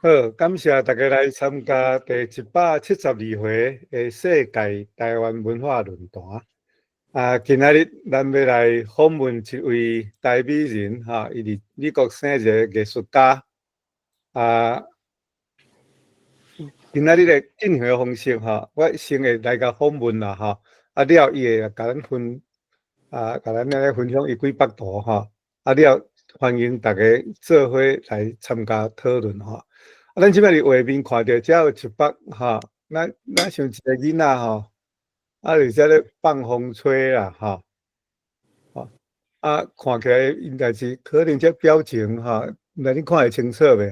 好，感谢大家来参加第172回的世界台湾文化论坛。今仔日咱要来访问一位台美人，伊伫美国生一个艺术家。今仔日的进行的方式，我先会来甲访问啦，了伊会甲咱分享伊几幅图，了欢迎大家做伙来参加讨论，咱即摆伫画面看到，遮有一幅，咱像一个囡仔，伫遮咧放风吹啦，看起来应该是可能这表情，毋知你看会清楚未，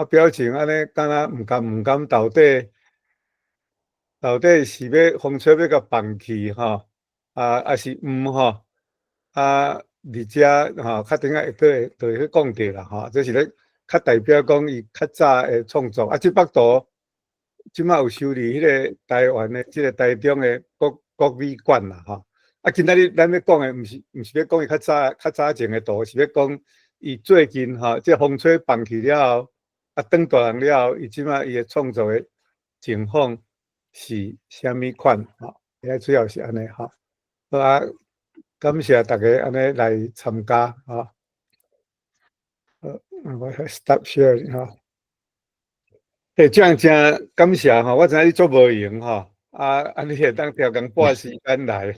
表情安尼，敢若毋甘到底是要风吹要甲放弃，还是伫遮较顶下就会去讲着啦，这是咧较代表讲伊较早的创作。即幅图即马有收伫迄个台湾的即个台中的国美馆啦，今仔日咱要讲的，毋是要讲伊较早前的图，是要讲伊最近即风吹放弃了后，当大人了后，伊即马伊的创作的情况是虾米款？主要是安尼好感谢大家安尼来参加我 stop share 真感谢我知影你做无闲你会当调工半时间来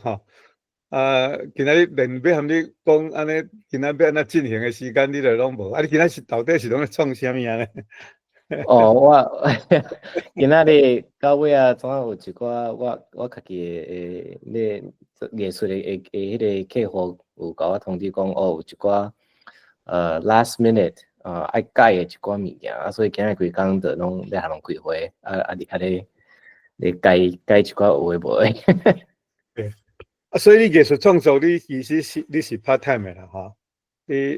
今仔日连要和你讲安尼，今仔要安怎进行的时间，你就拢无。你今仔到底是拢咧创啥物呢？我今仔日到尾总有一寡我家己的咧艺术的迄个客户有甲我通知讲，有一寡last minute 爱改的一寡物件所以今日规工就拢咧下拢开会你改一寡有诶无诶。对，所以你艺术创作，你其实是你是 part time 的啦你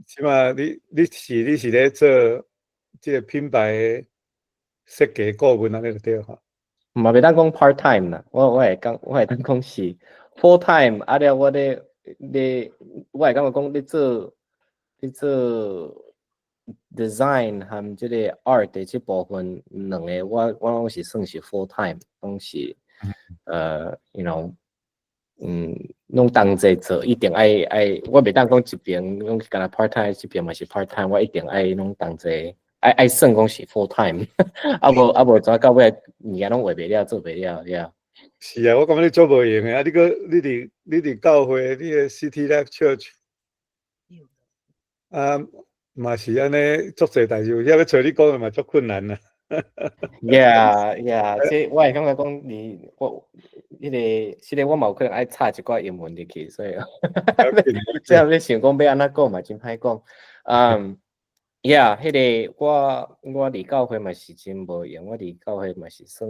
起码你是咧做即个品牌的设计顾问安尼就对嘛袂当讲 part time 啦，我会当讲是 full time，了我会感觉讲你做 design 和即个 art 的即部分两个，我拢是算是 full time， 拢是you know， 拢同齐做，一定爱，我袂当讲一边拢干那 part time， 一边嘛是 part time， 我一定爱拢同齐。爱算讲是 full time， 无怎到尾物件拢画袂了，做袂了，是我感觉你做无闲的你伫教会，你的 City Life Church， 嘛是安尼做侪代志，有遐要找你讲的嘛足困难啦。Yeah， 即我会感觉讲迄个我嘛有可能爱插一寡英文入去，所以即样你想讲要安怎讲嘛，真歹讲。Yeah， 迄个我伫教会嘛是真无闲，我伫教会嘛是算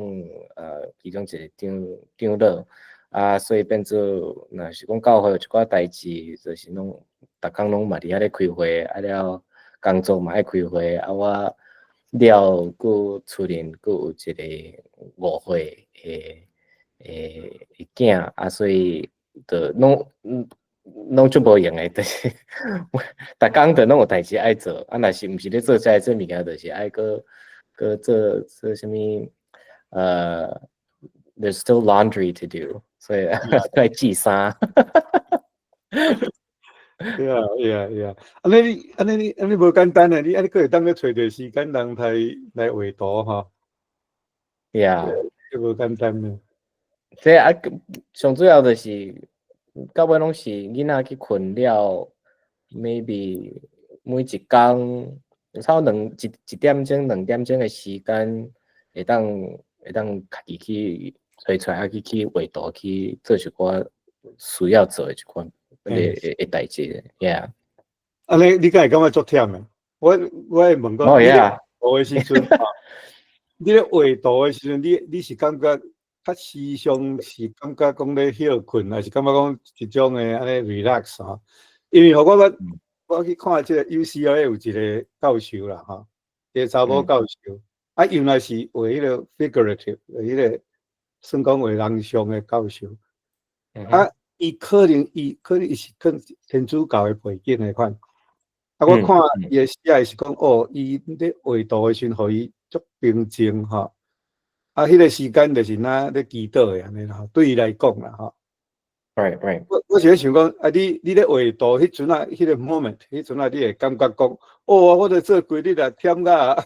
其中一个长老所以变做若是讲教会有一寡代志，就是拢逐工拢嘛伫遐咧开会，了工作嘛爱开会我了佫厝邻佫有一个误会的囝所以就拢足无闲诶，就是逐工就拢有代志爱做若是毋是咧做这物件，就是爱佫做啥物there's still laundry to do， 所以爱洗衫。Yeah， 安尼无简单你佫会当去找着时间人来画图Yeah， 无简单的。即上主要就是到尾拢是囡仔去困了 ，maybe 每一工差不多一点钟、2点钟的时间，会当家己去找出来去画图去做一寡需要做的一款的代志 ，Yeah。安尼你敢会感觉足忝的？我会问讲，你咧画的时阵，你咧画图的时阵，你是感觉较时常是感觉讲咧休困，还是感觉讲一种的安尼 relax 因为我去看即个 UCLA 有一个教授啦一个查某教授原来是画迄个 figurative 迄个算讲画人像的教授伊可能是天主教的背景的款啊，我看嗯伊诶写诶是讲，哦，伊咧画图诶时阵，互伊足平静吼。啊，迄个时间就是若咧祈祷诶安尼啦，对伊来讲啦吼。 ，right，我是咧想讲，啊，你咧画图迄阵啊，迄个 moment，迄阵啊，你会感觉讲，哦，我著做规日啊，忝啊，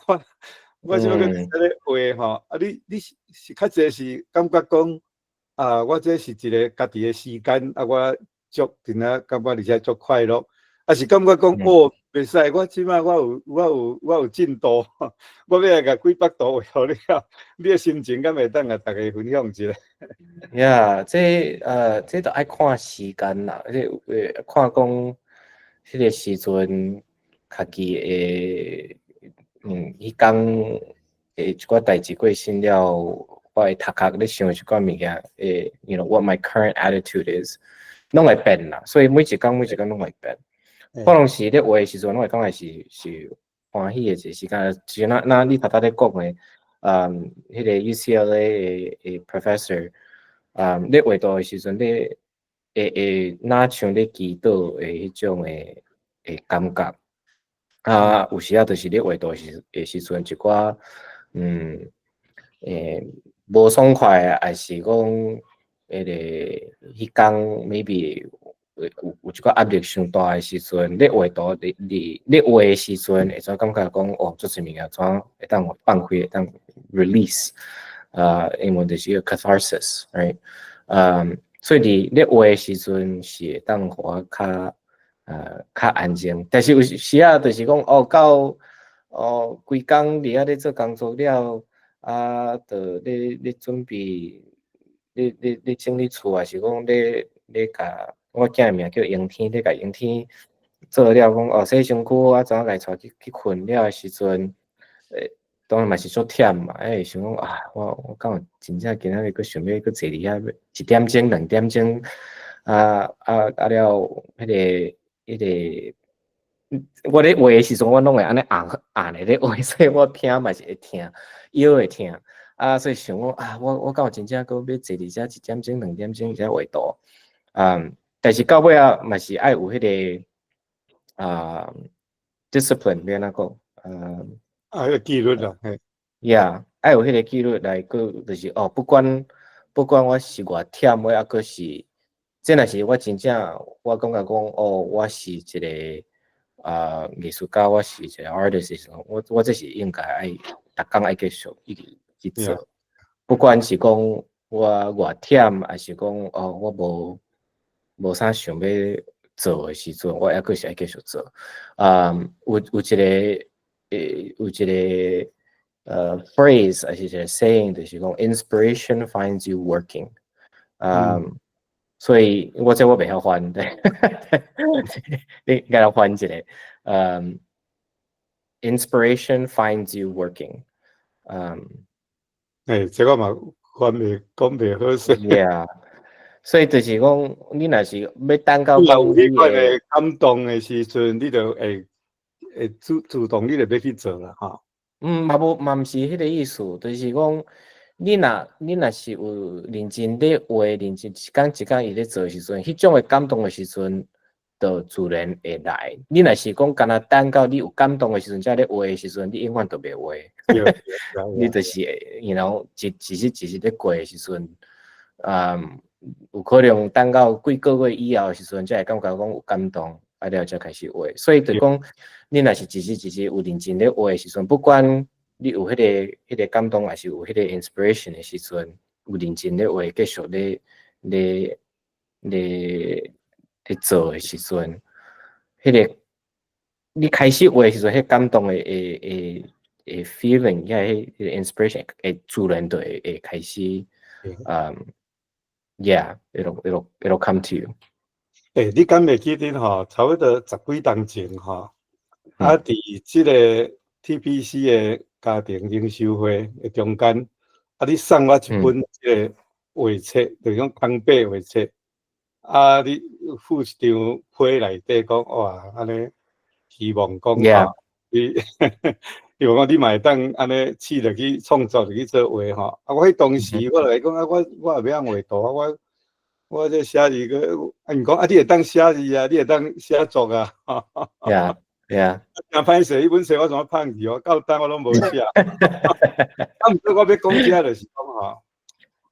我即摆个在咧画吼，啊，你是较济是感觉讲，啊，我这是一个家己的时间，啊，我足真啊感觉而且足快乐，啊是感觉讲，哦，袂使，我即摆我有进度，我要来甲几百图画互你啊，你的心情敢会当甲大家分享一下？这都爱看时间啦，看讲迄个时阵，家己诶，迄工一寡代志过身了，我会头壳咧想一寡物件，you know what my current attitude is，拢会变啦，所以每一工拢会变。可能是咧画诶时阵，拢会感觉是欢喜诶一个时间，就那你头咧讲诶，迄个 UCLA 诶 professor。咧画图诶时阵，咧若像咧祈祷诶迄种诶感觉，有时就是咧画图诶时阵，一寡无爽快啊，还是讲迄迄工 maybe 有一寡压力伤大诶时阵，咧画图咧画诶时阵，会怎感觉讲哦，做一物件怎会当放开，会当 release，英文就是个 catharsis，right？所以咧画诶时阵是会当互我较安静，但是有时啊，就是讲哦，到规工伫遐咧做工作了，就咧准备，咧整理厝，还是讲咧甲我囝名叫迎天，咧甲迎天做了讲哦，洗身躯啊，怎甲伊带去困了诶时阵，当然嘛是足忝嘛，想讲啊，我敢有真正今仔日佫想要佫坐伫遐1点钟、2点钟，了，迄个，我咧画诶时阵，我拢会安尼按咧画，所以我听嘛是会听，腰会听，所以想讲啊，我敢有真正佫要坐伫遮1点钟、2点钟遮画图，但是到尾啊，嘛是爱有迄个discipline，要安怎讲，迄个纪律啦，嘿。爱有迄个纪律来个，就是哦，不管我是偌忝，我抑个是，这若是我真正，我感觉讲哦，我是一个艺术家，我是一个 artist，我这是应该爱逐工爱继续一直去做，不管是讲我偌忝，还是讲哦，我无啥想要做诶时阵，我抑个是爱继续做，有一个。phrase 还是一个 saying，就是讲 inspiration finds you working。所以我袂晓翻，你该来翻一个。inspiration finds you working。这个嘛讲袂好势。Yeah， 所以就是讲，你若是要等到有讲迄款你的感动的时阵，你就会主动，你就要去做啦，吼。嘛毋是迄个意思，就是讲，你若是有认真咧画，认真一工一工伊咧做时阵，迄种诶感动诶时阵，就自然会来。你若是讲干那等到你有感动诶时阵，才咧画诶时阵，你永远都袂画。你就是you know，一日咧过诶时阵，有可能等到几个月以后诶时阵，才会感觉讲有感动，了才开始画。所以就讲，你若是一日有认真咧画诶时阵，不管你有迄个感动，还是有迄个 inspiration 诶时阵，有认真咧画，继续咧做诶时阵，迄个你开始画诶时阵，迄感动诶feeling，迄个 inspiration 会自然就会开始，yeah，it'll come to you。你敢袂记得吼？差不多10几年前吼，伫即个 TPC 的家庭营收会的中间，你送我一本即个画册，就是讲钢笔画册，你附一张批内底讲哇，安尼希望讲吼，你希望讲你嘛会当安尼试着去创作，去做画吼。我迄当时我来讲我也要画图我这写字个，你讲你会当写字啊，你会当写作啊，Yeah， Yeah，真歹势，迄本书我怎么放弃哦？到等我拢无写。啊，毋过我要讲遮就是讲吼，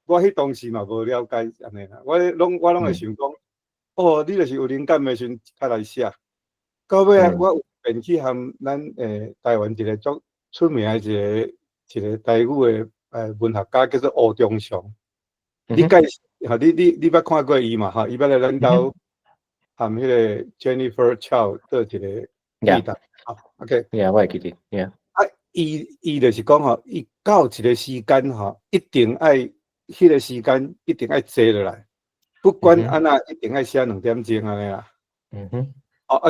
我迄当时嘛无了解安尼啦，我拢会想讲，哦，你就是有灵感的时阵才来写。到尾我有便去含咱台湾一个足出名的一个台语的文学家叫做吴忠祥。你介哈，你捌看过伊嘛？哈，伊捌来咱兜含迄个 Jennifer Chow 做一个对谈。OK， 我会记得 ，Yeah。啊，伊就是讲吼，伊到一个時間吼，一定愛迄個時間一定愛坐落來，不管安那一定愛寫2點鐘安尼啦。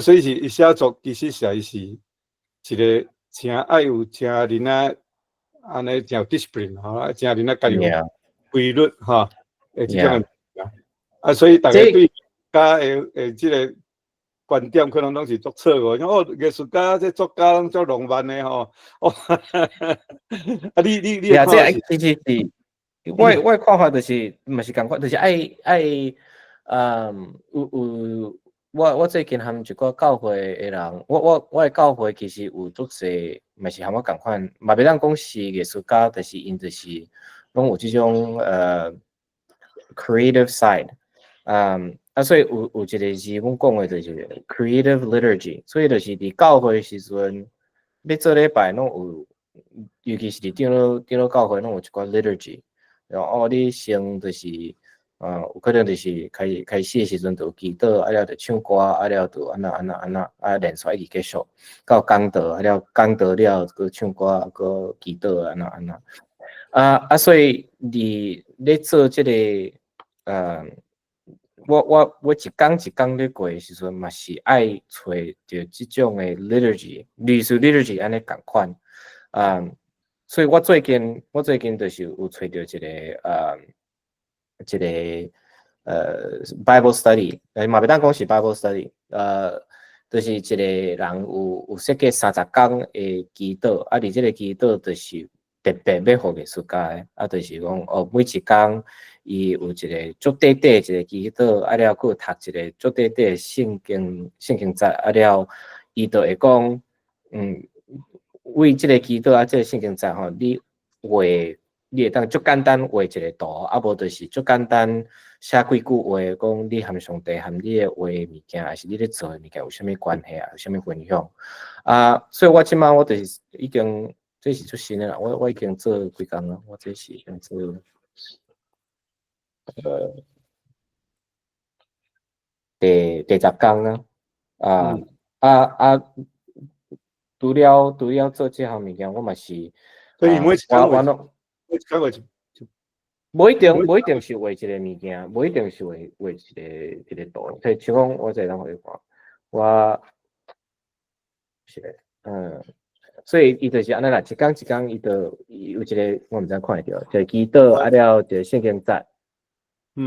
所以是伊寫作其實是一個真愛有真人仔安尼真有 discipline 吼，真人仔家己有規律吼，即種嘅。所以大家對家即個觀點可能攏是作錯誤，哦，藝術家即作家攏足浪漫的吼，哦，你這其實是我看法就是嘛是共款，就是我最近含一個教會的人，我的教會其實有足濟，嘛是含我共款，嘛袂當講是藝術家，但是因就是攏有這種creative side。所以有一個字，阮講的就是 creative liturgy， 所以就是伫教會時陣，要做禮拜，攏有，尤其是伫長老教會，攏有一寡 liturgy。然後你先就是，有可能就是開始的時陣就有祈禱，啊了就唱歌，啊了就安那，啊連續一直繼續，到講道，啊了講道了，佮唱歌，佮祈禱，安那，所以你做這個，我一工一工咧過的時陣，嘛是愛找着這種的 liturgy， 類似 liturgy 安尼共款，所以我最近就是有找到一個Bible study， 嘛袂當講是 Bible study， 就是一個人有設計30工的祈禱，啊，而這個祈禱就是特別要互藝術家的，啊，就是講哦，每一工伊有一個足短短一個祈禱，啊了，佮有讀一個足短短的聖經節，啊了，伊就會講，為這個祈禱啊，這個聖經節吼，你會當足簡單畫一個圖，啊無就是足簡單寫幾句話，講你和上帝和你的畫的物件，還是你咧做的物件有啥物關係啊？有啥物分享所以我即馬我就是已經這是出新的啦，我已經做幾工啦，我這是已經做第10工啦，除了做這項物件，我嘛是，所以每一工無一定是畫一個物件，無一定是畫一個圖。所以像講我在當回看，我是所以伊就是安尼啦，一工伊就有一個我毋知看會到，就祈禱啊了，就聖經節，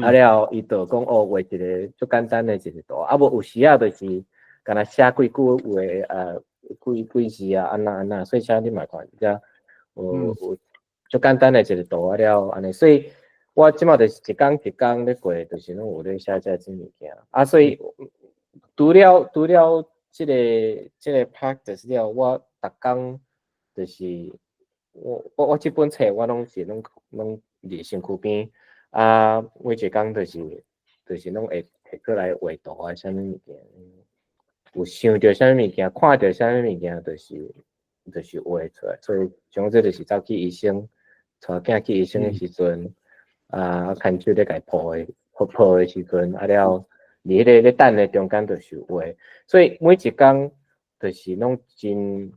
啊了伊就講哦畫一個足簡單的一個圖，啊無有時啊就是敢若寫幾句話幾字啊安那，所以像你嘛看，遮有足簡單的一個圖啊了安尼，所以我即馬就是一工咧過，就是攏有咧寫這物件，所以除了這個 practice 了，我逐工就是我這本冊我攏是攏佇身軀邊，每一工就是攏會摕過來畫圖啊，啥物物件，有想到啥物物件，看到啥物物件，就是畫出來，所以像這就是走去醫生，帶囝去醫生的時陣，牽手咧甲伊抱的時陣，啊了，佇迄個咧等的中間就是畫，所以每一工就是攏真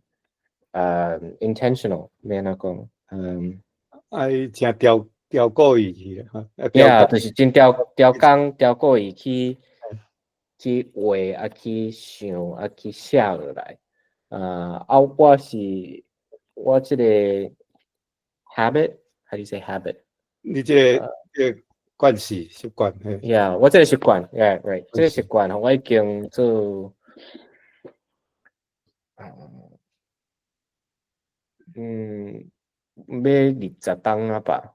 intentional，要安怎講，愛真調過伊哈，就是真調過伊去畫去想去寫落來，我這個 habit，how do you say habit？ 你這個慣勢習慣，yeah， 我這個習慣 ，right， 這個習慣我已經做要20當啊吧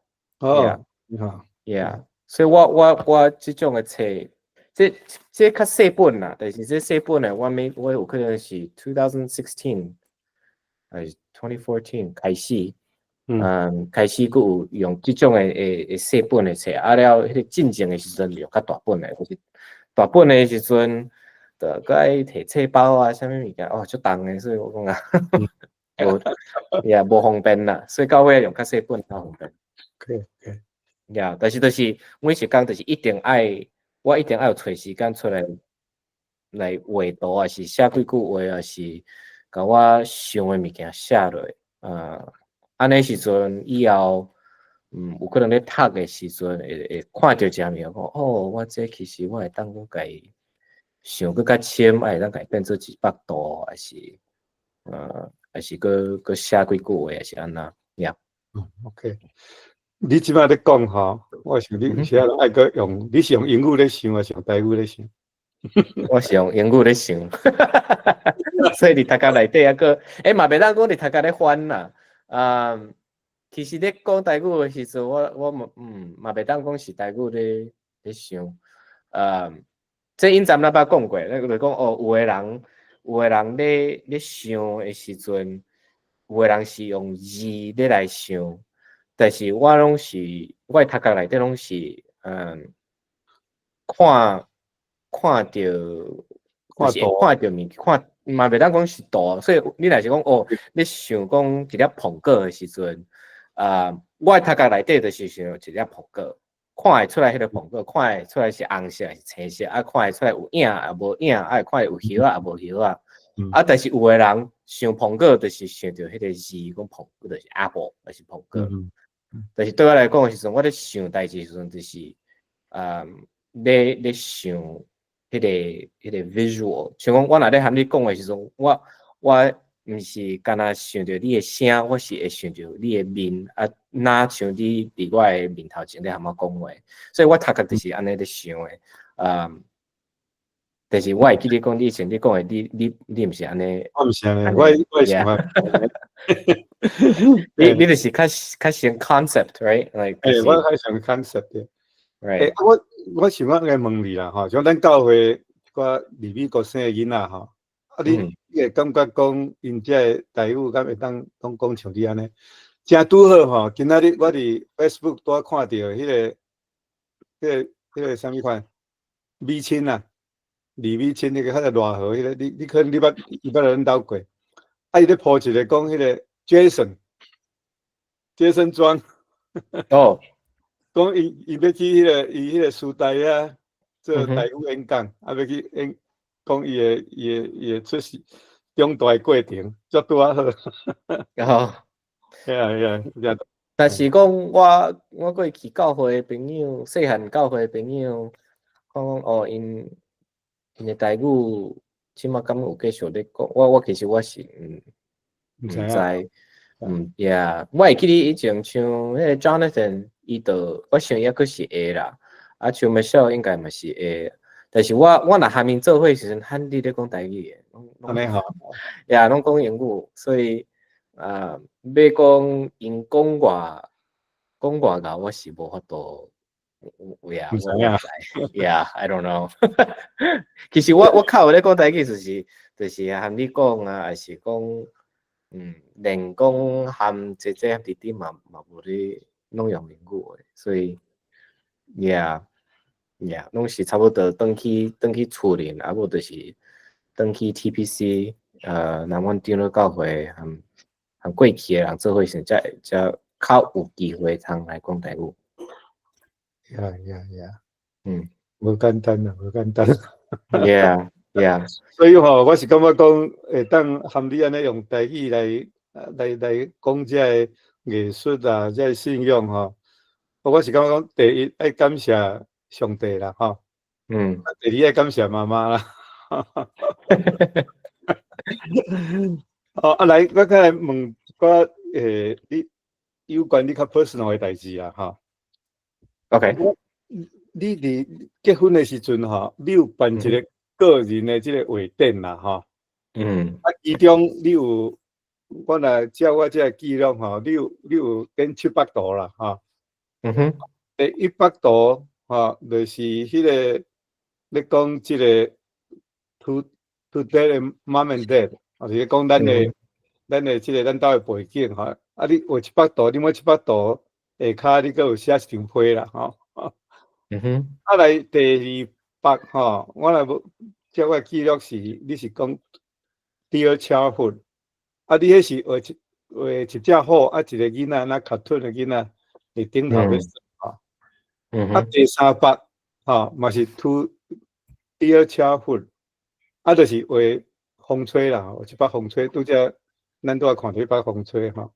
，yeah， 所以我這種的冊这较细本啦，但是这细本的我有可能是2016还是2014开始，开始佫有用即种的细本的册，啊了迄个进前的时阵用较大本的，就是大本的时阵，就佮爱摕册包啊，啥物物件哦，足重的，所以我讲啊，无方便啦，所以到尾用较细本较方便。OK，但是就是每一工就是我一定爱有找时间出来画图，还是写几句话，还是甲我想的物件写落。安尼时阵以后，有可能咧读的时阵会看到这物件，讲哦，我这其实我会当佫家想佫较深，会当家变做一百度，还是佫写几句话，还是安那呀OK。你即摆咧讲吼，我想你有时啊爱个用，你是用英语咧想，还是用台语咧想？我是用英语咧想，所以你读家内底个，嘛袂当讲你读家咧翻啦。其实咧讲台语的时阵，我嘛袂当讲是台语咧想。这因咱们那捌讲过，那个讲哦，有的人咧想的时阵，有的人是用字咧来想，但是我拢是我读家内底拢是看到就是会看到物，看嘛袂当讲是图，所以你若是讲哦，你想讲一粒苹果的时阵，我读家内底就是想一粒苹果，看会出来迄个苹果，看会出来是红色还是青色，看会出来有影也无影，看会有叶也无叶但是有的人想苹果，就是想到迄个字，讲苹果就是 apple， 还是苹果。但是对我来讲的时阵，我咧想代志的时阵，就是咧想迄个 visual， 像讲我若咧和你讲的时阵，我毋是干那想着你的声，我是会想着你的面，哪像你伫我的面头前咧和我讲话，所以我读个就是安尼咧想的，但是我会记得讲你以前你讲的，你毋是安尼，我毋是安尼，我想法。你就是较先 concept，right？Like，我较想 concept 的。right。我想要来问你啦，吼，像咱教会个离美国生的囡仔吼，你会感觉讲因这台语敢会当讲像你安尼，正拄好吼。今仔日我伫 Facebook 拄看到迄个啥物款美亲啊，李美亲那个较个热河，迄个你可能你捌人斗过，伊咧铺一个讲迄个 Jason 庄。哦。讲伊要去伊迄个书台啊，做台语演讲，要去讲伊的出世长大过程，足拄好。但是讲我过去教会的朋友，细汉教会的朋友，讲哦，因的台语即马敢有继续咧讲？我其实我是毋知，我会记得以前像迄个 Jonathan， 伊就我想抑佫是会啦，像 Michelle 应该嘛是会，但是我若和面做伙时阵，汉你咧讲台语的，安尼吼，拢讲英语，所以要讲因讲外咬，我是无法度。我唔知，I don't know 其实我靠咧讲台语，就是和你讲啊，还是讲连讲和姐姐弟弟嘛无咧拢用英语的，所以拢是差不多转去厝里，啊无就是转去 TPC， 南湾长老教会和过去的人做伙时，才较有机会通来讲台语。无简单啦，无简单。所以吼，我是感觉讲会当含你安尼用台语来讲这个艺术啊，这个信仰吼。我是感觉讲，第一爱感谢上帝啦，吼。第二爱感谢妈妈啦。来，我再来问个你有关你较 personal 的代志啊，吼。OK。你伫结婚的时阵吼，你有办一个个人的这个画展啦，吼。其中你有，我若照我这个记录吼，你有展700图啦，吼。100图吼，就是迄个咧讲即个 to dad and mom and dad， 就是讲咱的即个咱兜的背景吼。啊，你画700图，你每700图下骹你阁有写一张批啦吼。啊来第2版吼，我若无照我记录是，你是讲 Dear Childhood， 啊，你迄是画一只虎，啊，一个囡仔，那cartoon的囡仔伫顶头要耍吼。啊，第3版吼嘛是 To Dear Childhood， 啊，就是画风吹啦，有一把风吹，拄则咱拄仔看到一把风吹吼。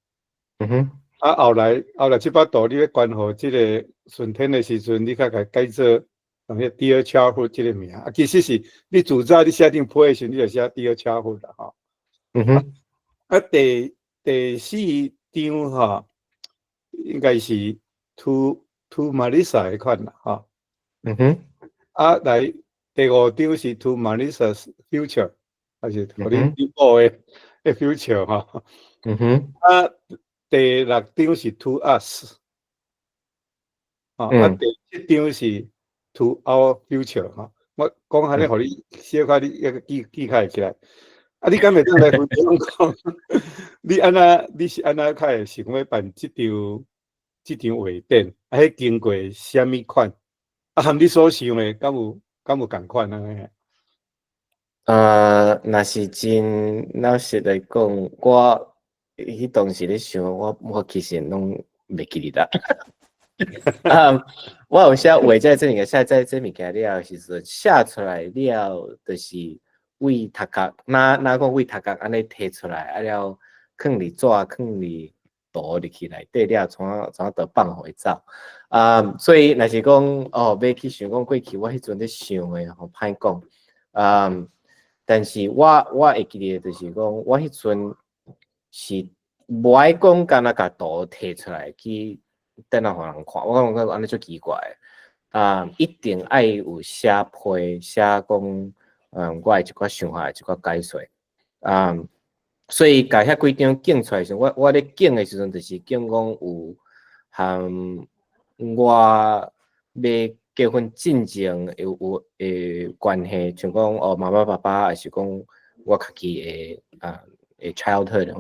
啊，后来这把图你要关乎即个顺天的时阵，你甲改做用迄 Dear Childhood 即个名。啊，其实是你自早你写定批的时，你就写 Dear Childhood 啦吼。啊，第4张吼，应该是 To Marisa 迄款啦吼。啊，来第5张是 To Marisa's Future， 还是互你补的 future 吼。啊，第6张是 To Us， 啊，第7张是 To Our Future 吼。我讲安尼，互你小可你记开起来。啊，你敢会当来分享讲，你是安怎较会想要办即张画展？啊，迄经过虾米款？啊，含你所想的，敢有共款安尼？若是真老实来讲，我迄当时咧想，我其实拢袂记得啦。我有写画在这个写在这物件了，时阵写出来了，就是为头壳，哪讲为头壳安尼摕出来，啊了，放伫纸，放伫图入去内底了，怎得放回走。所以若是讲要去想讲过去，我迄阵咧想的，吼歹讲。但是我会记得，就是讲我迄阵是无爱讲，干那甲图摕出来去等下互人看。我感觉安尼足奇怪。一定爱有写批，写讲，我的一寡想法，一寡解说。所以甲遐几张景出来时，我咧景的时阵，就是景讲有含我要结婚进前有关系，像讲妈妈爸爸，还是讲我家己的childhood，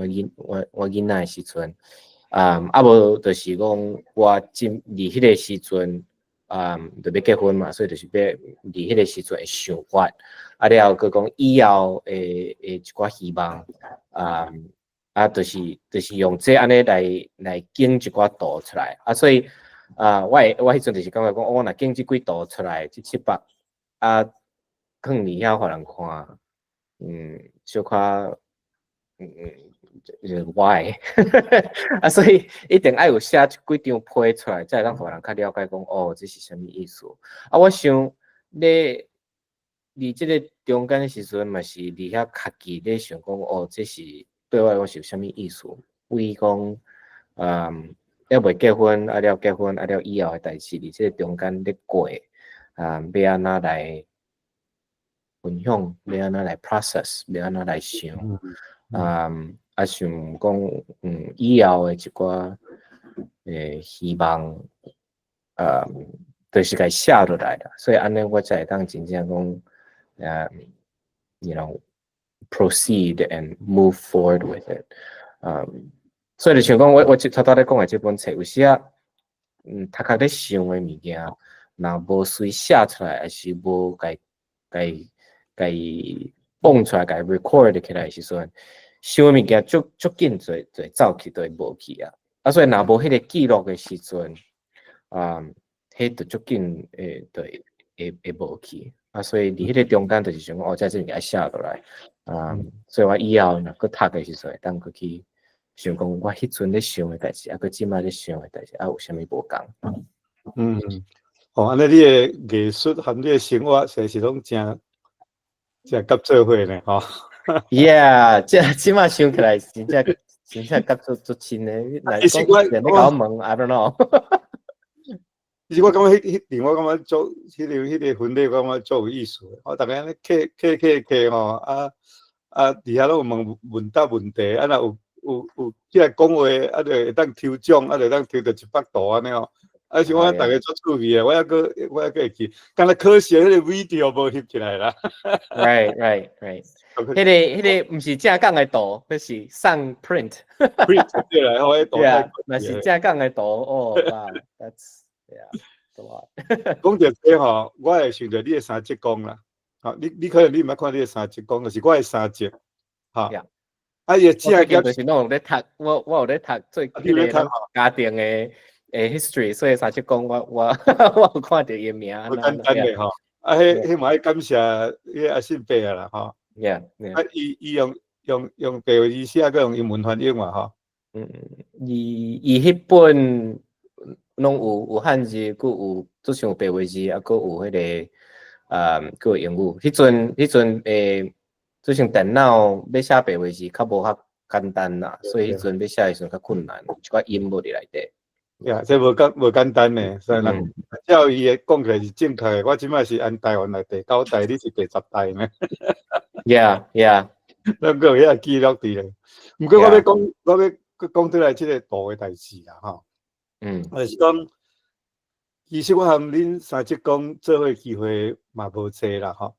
我囡仔的时阵，无就是讲我伫迄个时阵，就要结婚嘛，所以就是要伫迄个时阵的想法，啊了佮讲以后的一寡希望，就是用这安尼来景一寡图出来，所以。我迄阵就是感觉讲，若景即几图出来，即700，放伫遐互人看，小可，就是歪，所以一定爱有写几张批出来，才会当互人较了解讲，这是啥物意思。我想咧，伫即个中间的时阵，嘛是伫遐家己咧想讲，这是对我来讲是有啥物意思？为讲，要未结婚，啊了结婚，啊了以后的代志，伫即个中间咧过，要安怎来分享，要安怎来 process， 要安怎来想，想讲，以后的一寡希望，就是该写落来啦。所以安尼我才会当真正讲，you know proceed and move forward with it，所以就像讲，我头咧讲的这本册，有时头壳咧想的物件，若无随写出来，还是无该放出来，该 record 起来的时阵，想的物件足紧就走去，就会无去啊。所以若无迄个记录的时阵，迄就足紧会无去所以伫迄个中间就是想讲，在这物件写落来，所以我以后若佫读的时阵，当佫去。想讲我迄阵咧想的代志，佮即摆咧想的代志，有啥物无共？安尼你的艺术含你的生活，实是拢真合做伙呢，吼。Yeah， 即摆想起来，真正合做亲的。其实我问 ，I don't know。其实我感觉迄场，我感觉做迄个婚礼，我感觉做有意思。我逐个安尼客吼，伫遐拢有问答问题，若有即个讲话，就会当抽奖，就当抽到100图安尼哦。而且我大家做趣味啊，我还会记，敢若可惜迄个 video 无翕起来啦。Right。迄个毋是正港的图，迄是送 print。print 对啦，我迄图太贵。若是正港的图，哦，哇，that's yeah，a lot。讲到这吼，我会想到你的三节公啦。好，你可能你毋捌看你的三节公，就是我的三节。哈，啊，伊正个就是拢有咧读，我有咧读最迄个家庭的history，所以三节公我有看到伊名。好简单的吼，啊，迄嘛要感谢迄阿信伯啊啦，吼。Yeah。啊，伊用白话字写，佮用英文翻译嘛，吼。伊迄本拢有汉字，佮有做像白话字，啊，佮有迄个佮有英语。迄阵做像电脑要写白话字，较无较简单啦，所以迄阵要写的时阵较困难，一寡音无伫内底。呀，这无简单呢，所以人照伊的讲起来是正确的。我即摆是按台湾来第9代，你是第10代呢。Yeah。咱个有遐记录伫咧。毋过我要讲倒来即个图的代志啦，吼。就是讲，其实我含恁三节公做伙机会嘛无济啦，吼。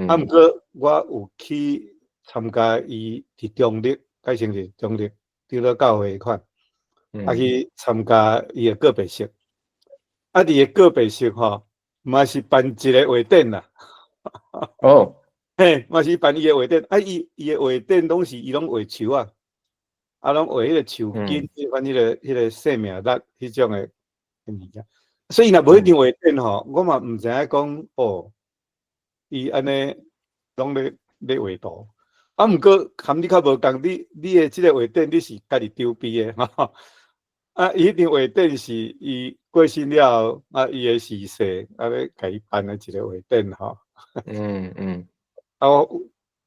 啊，毋过我有去参加伊伫中立，改成是中立长老教会款。啊，去参加伊的告别式，啊，伊的告别式吼，嘛是办一个画展啦。哦，嘿，嘛是办伊的画展，啊，伊的画展拢是伊拢画树啊，啊，拢画迄个树根，反迄个生命力迄种的物件。所以若无一定画展吼，我嘛毋知影讲哦，伊安尼拢咧画图。啊，毋过含你较无共，你的即个画展你是家己筹备的吼。啊，伊迄张画展是伊过身了后，啊，伊的逝世，啊，咧甲伊办了一个画展吼。啊，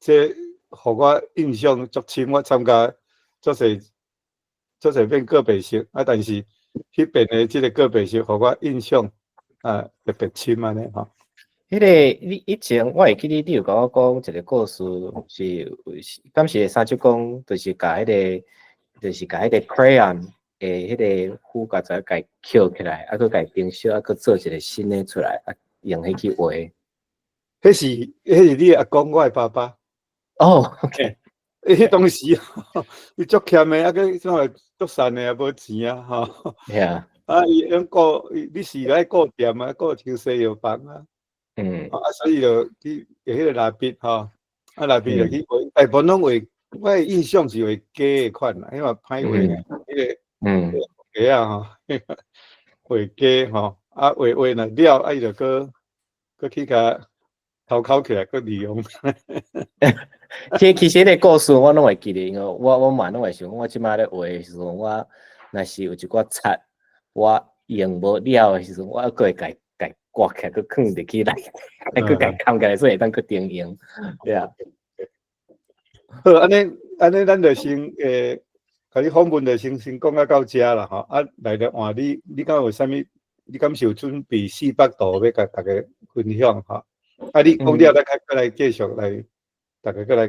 这互我印象足深，我参加足侪遍告别式，啊，但是迄边的即个告别式，互我印象特别深安尼吼。迄个你以前我会记你有甲我讲一个故事，是当时三舅公就是甲迄个 crayon 迄个虎甲仔甲捡起来，啊，佮甲冰烧，啊，佮做一个新的出来，啊，用迄去画。迄是你阿公，我的爸爸。哦 ，OK。迄当时伊足欠的，啊，佮怎个足善的，也无钱啊，吼。Yeah。啊，伊用顾，你是来顾店啊，顾像西药房啊。啊，所以就去用迄个蜡笔吼，啊，蜡笔就去画，大部分拢画，我的印象是画鸡的款啦，因为歹画迄个鸡啊吼，画鸡吼，啊画若了，啊伊就搁去甲偷考起来，搁利用。其实迄个故事我拢会记得，因为我嘛拢会想，我即摆咧画的时阵，我若是有一寡册，我用无了的时阵，我搁会甲刮起来，佮放入去内，佮甲扛起来，所以当佮定用，对啊。好，安尼，咱就先甲你访问就先讲到遮啦吼。啊，来了换你敢有啥物？你敢是有准备400度要甲大家分享吼？啊，你讲了，咱再来继续来，大家再来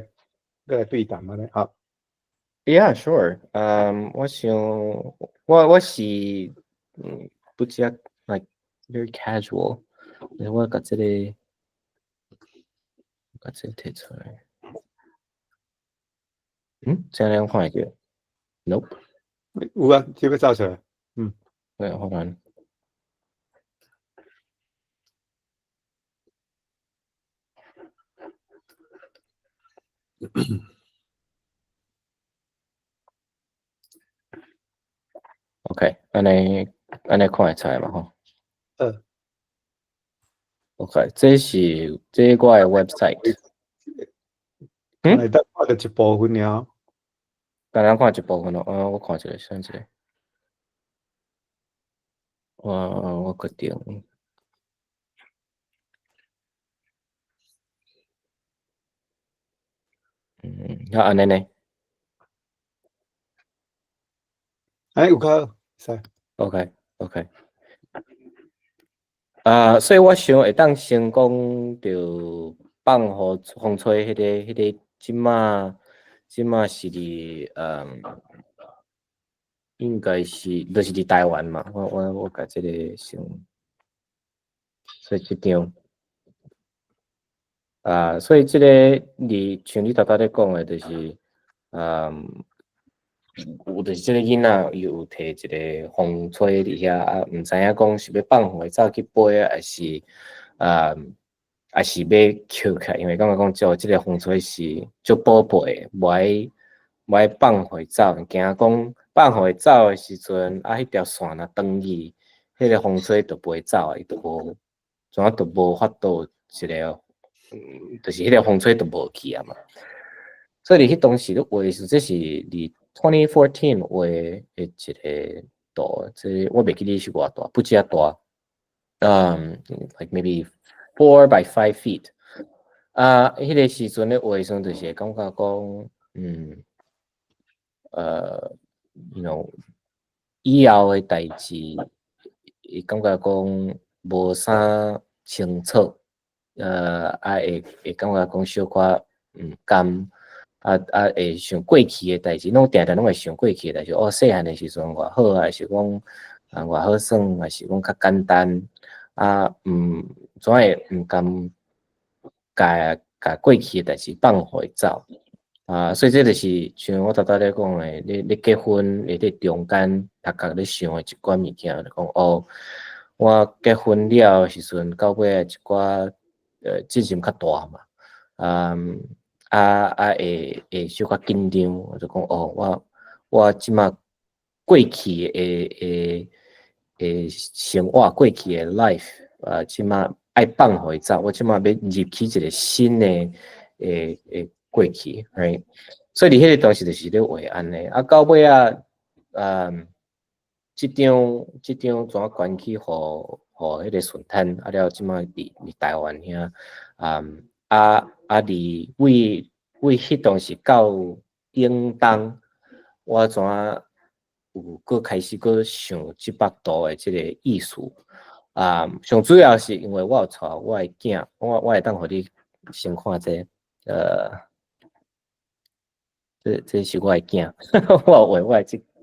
对谈安尼吼。Yeah, sure. 我想我是不只 like very casual。我把这个摕出来。这样看会到 ？Nope。有啊，这个照出来。对，hold on。OK， 安尼看会出来嘛吼？OK， 这我的 website。来得看到一部分了。刚刚看一部分咯，我看一下，想一下。我决定。好，安尼呢？有较使。OK。所以我想会当先讲着放互风吹迄个即马是伫应该是就是伫台湾嘛，我甲这个想，所以这张所以这个你像你头头咧讲的，就是有就是这个囡仔有摕一个风吹伫遐，毋知影讲是要放互伊走去飞啊，还是要捡起来，因为感觉讲就这个风吹是足宝贝，无爱放互伊走，惊讲放互伊走的时阵，迄条线若断去，迄个风吹就飞走，伊就无，怎啊就无法度一个，就是迄个风吹就无去啊嘛。所以你迄当时咧画是，这是你2014画的一个图，这我袂记你是偌大，不遮大，like maybe 4 by 5 feet。迄个时阵咧画时阵，就是感觉讲，you know，以后的代志，感觉讲无啥清楚，会感觉讲小可甘。会想过去的代志，拢定定拢会想过去的代志。细汉的时阵偌好啊，还是讲偌好耍，还是讲较简单怎会毋甘甲过去的代志放互伊走所以这就是像我头咧讲的，你结婚你伫中间大家咧想的一寡物件，就讲我结婚了时阵，到尾一寡责任较大嘛，会小可紧张，我就讲我即马过去的生活，过去的 life，即马爱放互伊走，我即马要入去一个新的过去 ，right？ 所以你迄个当时就是咧画安尼，到尾即张怎关去互迄个顺摊，了即马伫台湾遐，为迄当时到顶当，我怎有搁开始搁想即幅图的即个意思上主要是因为我有带我的囝，我会当互你先看这是我的囝，我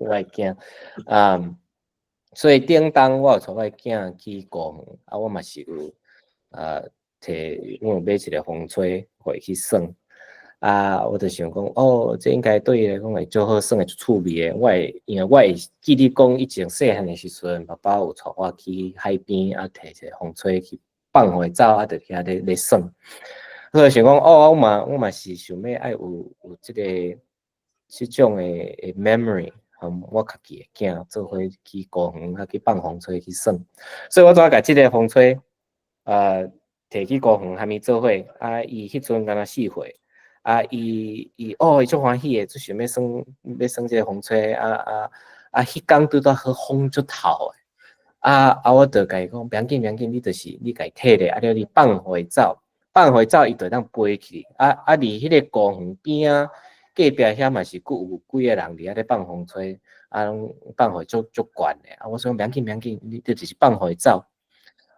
的囝所以顶当我有带我的囝去高雄我嘛是有我有买一个风吹回去耍我就想讲这应该对伊来讲会足好耍，会足趣味的。因为我会记得讲以前细汉的时阵，爸爸有带我去海边摕一个风吹去放互伊走就遐咧耍。所以想讲我嘛是想要爱有即种的 memory， 我家己的囝做伙去高雄去放风吹去耍。所以我怎甲即个风吹摕去高雄，还没做伙伊迄阵敢若4岁伊足欢喜的，就想要耍这个风吹迄天拄到好风足透的我就甲伊讲，别紧，你就是你甲伊摕咧，了你放互伊走，伊就当飞去离迄个高雄边隔壁遐嘛是佫有几个人伫遐咧放风吹放互伊足悬的我说别紧，你就是放互伊走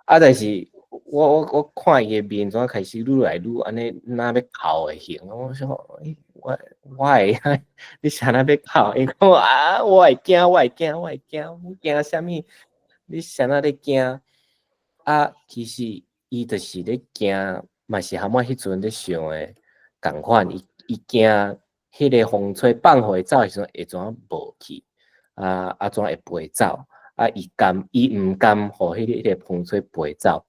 但是我看伊的面怎开始愈来愈安尼，若要哭的形。我想，我会，你啥那要哭？伊讲我会惊，我惊啥物？你啥那咧惊？其实伊就是咧惊，嘛是和我迄阵咧想的共款。伊惊迄个风吹放互伊走的时阵，会怎无去？怎会飞走？伊毋甘互迄个风吹飞走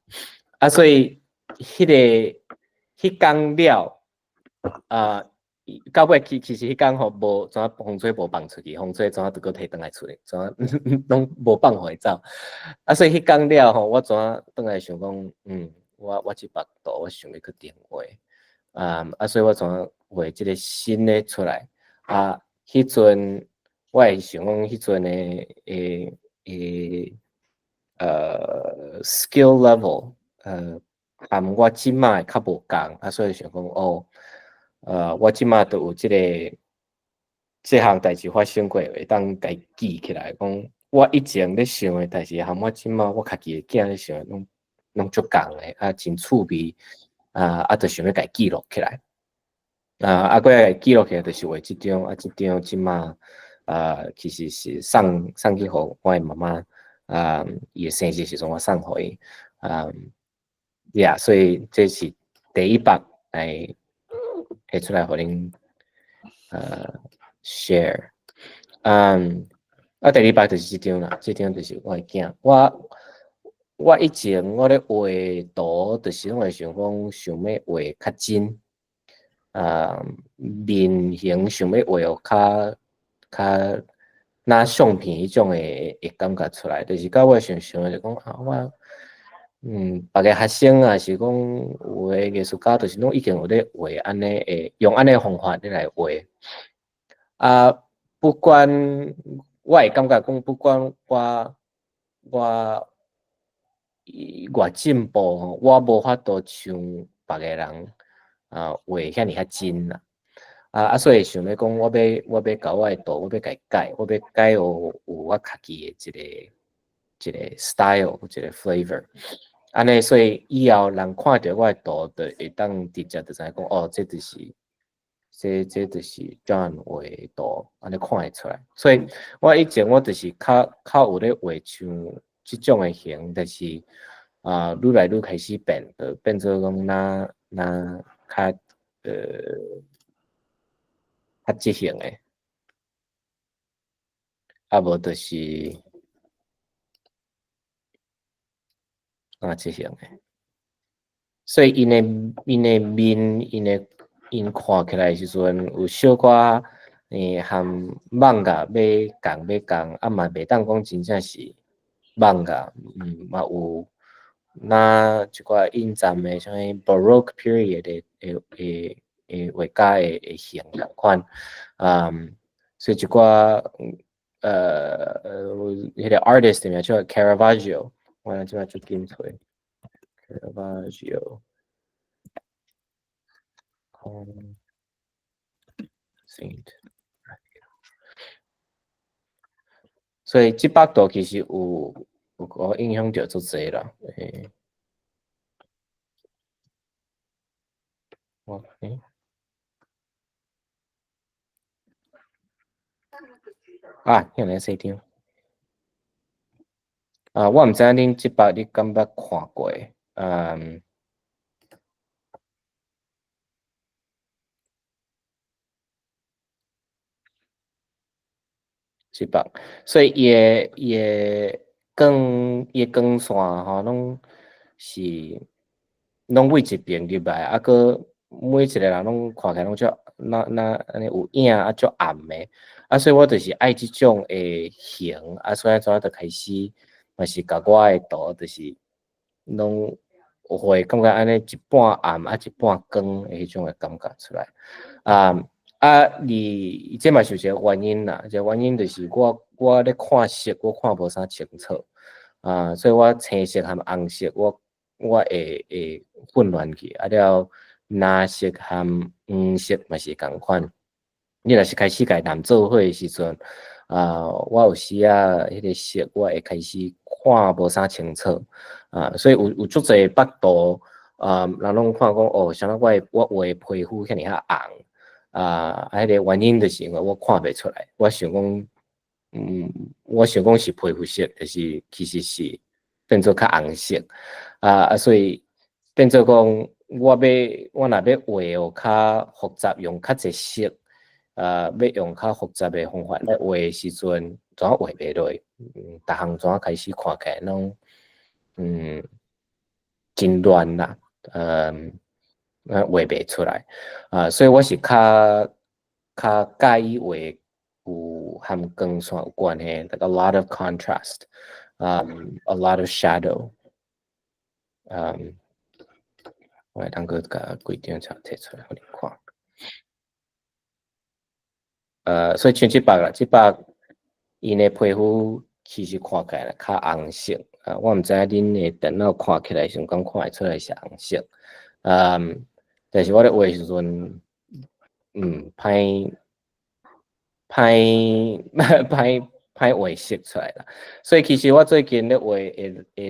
所以迄天了到尾其实迄天无怎风吹无放出去，风吹怎就搁摕倒来出去，怎拢无放互伊走所以迄天了我怎倒来想讲我即幅图我想要去定画所以我怎画即个新的出来迄阵我会想讲迄阵的skill level 含我即马较无共所以想讲我即马都有这项代志发生过，会当家记起来讲我以前咧想的代志含我即马我家己的囝咧想的拢足共的真趣味就想要家记录起来过来记录起来就是画即张即张即马其实是送去互我的妈妈伊的生日时阵我送互伊所以这是第一笔来摕出来互恁share。第二笔就是这张啦，这张就是我的囝。我以前我咧画图，就是拢会想讲想要画较真，面型想要画较拿相片迄种的感觉出来，就是甲我想就讲我别个学生啊是讲有的艺术家，就是拢已经有咧画安尼诶，用安尼方法咧来画不管我会感觉讲，不管我进步吼，我无法度像别个人画遐尼较真啦。所以想要讲，我要搞我的图，我要改，我要改有我家己的一个 style， 一个 flavor。安尼，所以以后人看到我的图，就会当直接就知影讲，这就是 John 画的图，安尼看会出来。所以我以前我就是较有咧画像即种的型，但是愈来愈开始变做讲那较较即型的，无就是即型的。所以因的面，因看起来时阵有小可和蠓甲要共，嘛袂当讲真正是蠓甲，嘛有那一寡印象的像 Baroque period 的画家的形同款，所以一寡迄个 artist 名叫 Caravaggio， 我即摆就紧找 Caravaggio。Saint， 所以即幅图其实有我影响到足侪啦。遐来细张。我毋知影恁即幅你敢捌看过？即幅，所以伊的光线吼，拢为一边入来，佮每一个人拢看起来拢足安尼有影足暗的，所以我就是爱即种的形，所以就开始嘛是甲我的图就是拢会感觉安尼一半暗一半光的迄种的感觉出来，这嘛是一个原因啦，一个原因就是我咧看色，我看无啥清楚，所以我青色和红色，我会混乱去，了蓝色和黄色嘛是共款。你若是开始甲人做伙的时阵，我有时迄个色我会开始看无啥清楚，所以有足侪幅图，人拢看讲像我画的皮肤遐尼红。迄个原因就是因为我看袂出来，我想讲是皮肤色，但是其实是变做较红色，所以变做讲我若要画较复杂，用较侪色，要用较复杂的方法来画的时阵，怎画袂落？逐项怎开始看起来拢真乱啦，画袂出来，所以我是较介意画有和光线有关系 ，like a lot of contrast， a lot of shadow， 我会当个甲规张册摕出来互你看，所以像即幅啦，即幅因的皮肤其实看起来较红色，我毋知影恁的电脑看起来是敢看会出来是红色，但是我咧画时阵，歹画色出来啦。所以其实我最近咧画人的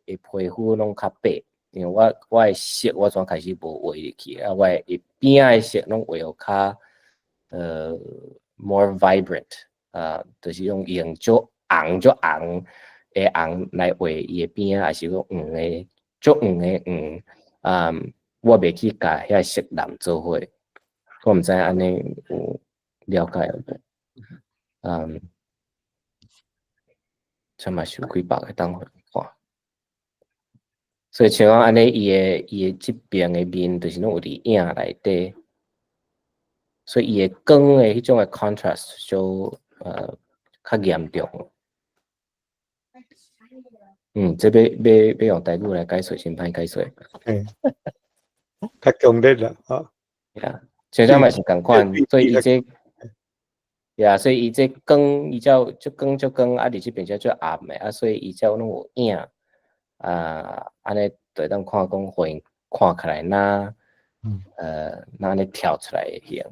皮肤拢较白，因为我的色我怎开始无画入去，我的边仔的色拢画较 more vibrant，就是用用足红的红来画伊的边啊，还是讲黄的足黄的黄，我袂去甲遐色蓝做伙，我毋知安尼有了解无？这嘛是有几百个当互看，所以像讲安尼，伊的即边的面，就是拢有伫影内底，所以伊的光的迄种的 contrast 就较严重。这要用台语来解说，先歹解说。较强烈啦，呀，像这嘛是共款，所以伊这。呀，所以伊这光，伊叫足光，啊，伫即边叫做暗的，所以伊叫拢有影，安尼就当看讲互因看起来那安尼跳出来的形。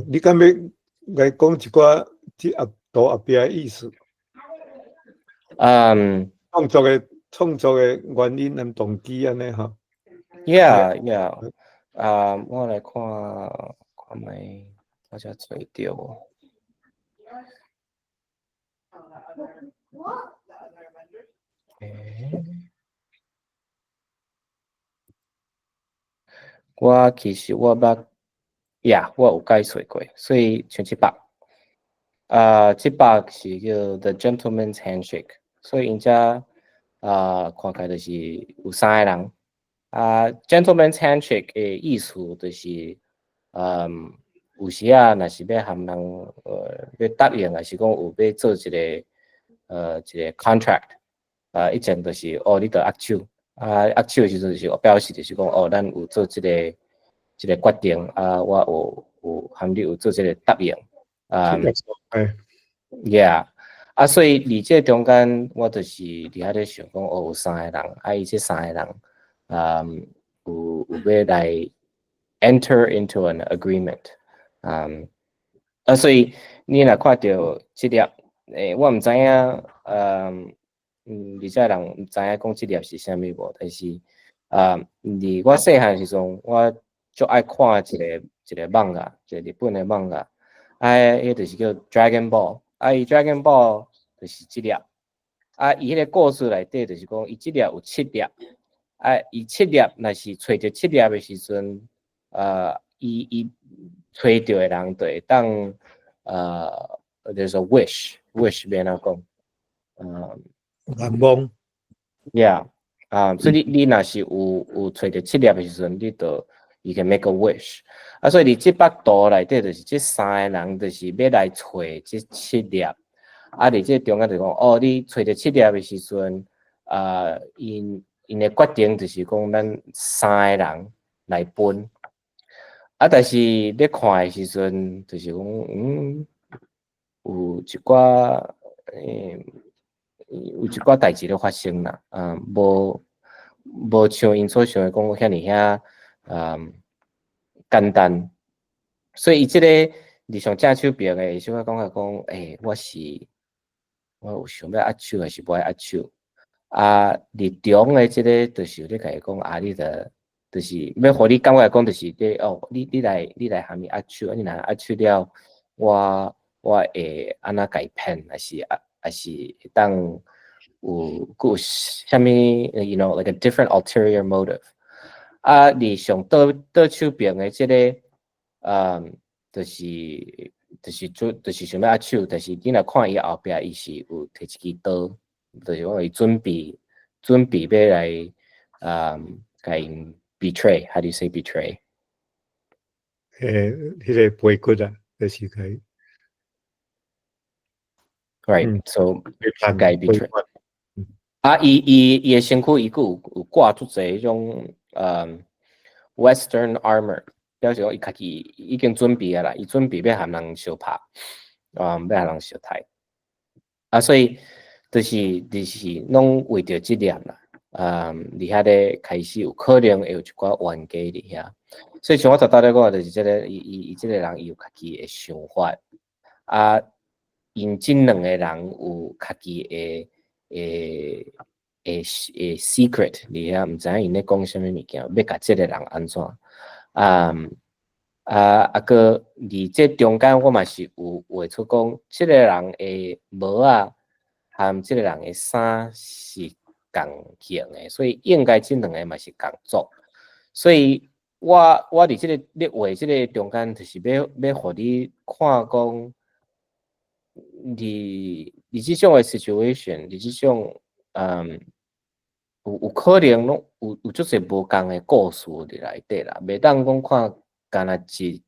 你敢要来讲一寡即图后壁的意思？创作的原因和动机安尼吼。Yeah，我来看觅，我才找着无。我其实我捌我有解说过，所以像即摆，即摆是叫 The Gentleman's Handshake， 所以因遮看起来就是有3个人。Gentleman's Handshake 的意思就是，有时啊，若是要含人要答应，还是讲有要做一个 contract，以前就是你得握手，握手的时阵就是表示就是讲咱有做一个决定，我有含你有做这个答应，所以伫这中间，我就是伫遐咧想讲，有3个人，伊这3个人，有要来 enter into an agreement，所以你若看到这粒，我毋知影，而且人毋知影讲这粒是啥物无，但是伫我细汉时阵，我足爱看一个漫画，一个日本的漫画，迄就是叫 Dragon Ball，伊 Dragon Ball 就是这粒，伊迄个故事内底就是讲，伊这粒有7粒，伊7粒若是找着7粒的时阵，伊找着的人就会当there's a wish 要安怎讲？愿望。所以你若是有找着7粒的时阵，你就you can make a wish。所以你这幅图内底就是这3个人，就是要来找这7粒。伫这中间就讲，你找着7粒的时阵，因的决定就是讲，咱3个人来分。但是咧看的时阵，就是讲，有一寡有一寡代志咧发生啦，无像因所想的讲遐尔简单，所以伊即个伫上正手边的，小可讲我有想要握手还是无爱握手？伫中的即个就是咧甲伊讲你就是要互你感觉讲就是你来含伊握手，你若握手了，我会安怎甲伊骗，还是当有啥物 ，you know like a different ulterior motive。伫上倒手边的即个就是想要握手，但是你若看伊后壁，伊是有摕一支刀，就是讲伊准备要来甲因 betray，how do you say betray？ 迄个背骨啊，就是佢。Right， so 甲伊 betray。伊的身躯伊有挂出侪种Western armor。表示讲伊家己已经准备啦，伊准备要和人相拍，要和人相杀，所以就是拢为着即点啦，伫遐咧开始有可能会有一寡冤家伫遐，所以像我头咧讲，就是即个伊即个人伊有家己的想法，因即2个人有家己的 secret，你遐唔知影因咧讲啥物物件，要甲即个人安怎？个伫这中间我嘛是有画出讲，即个人诶帽啊，含即个人诶衫是共型诶，所以应该即两个嘛是共做。所以我伫即个咧画即个中间，就是要互你看讲，伫即种诶 situation，伫即种有可能拢有足侪无共诶故事伫内底啦，袂当讲看干那一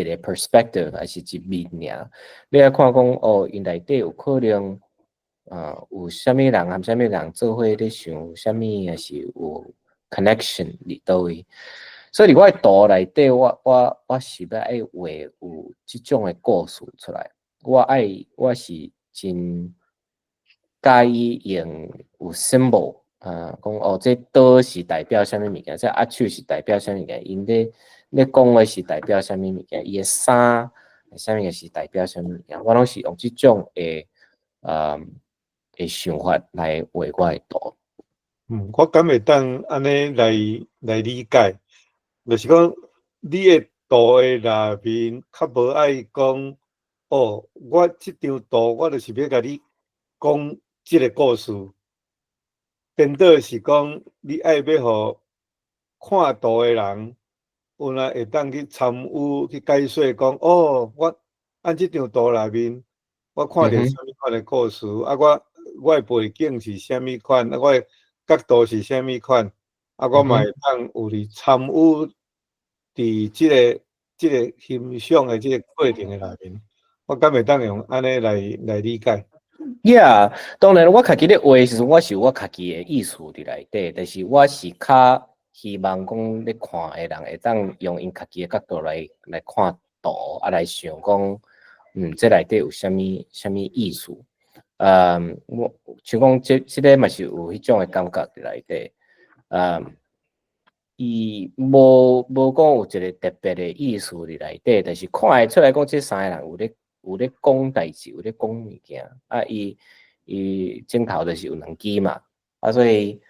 个 perspective 还是一面尔，你要看讲哦，因内底有可能有啥物人含啥物人做伙咧想啥物，还是有 connection 伫倒位。所以伫我诶图内底，我是要爱画有即种诶故事出来。我是真介意用有 symbol 讲哦，这刀是代表啥物物件，这阿手是代表啥物物件，因咧讲诶是代表啥物物件，伊诶衫啥物是代表啥物物件，我拢是用即种诶想法来画我诶图。我敢会当安尼来理解，就是讲你诶图诶内面较无爱讲哦，我即张图我就是要甲你讲即个故事，颠倒是讲你爱要互看图诶人有哪会当去参与去解说讲哦，我按即张图内面我看到啥物款诶故事，我诶背景是啥物款，我诶角度是啥物款，我嘛会当有去参与伫即个欣赏诶即个过程诶内面，我敢会当用安尼来理解。Yeah， 当然我家己咧画时阵，我是有我家己诶意思伫内底，但是我是较希望讲咧看诶人会当用因家己诶角度来看图，来想讲，这内底有啥物意思？我像讲即个嘛是有迄种诶感觉伫内底，伊无讲有一个特别诶意思伫内底，但是看会出来讲，即三个人有咧讲代志，有咧讲物件，伊镜头就是有两支嘛，所以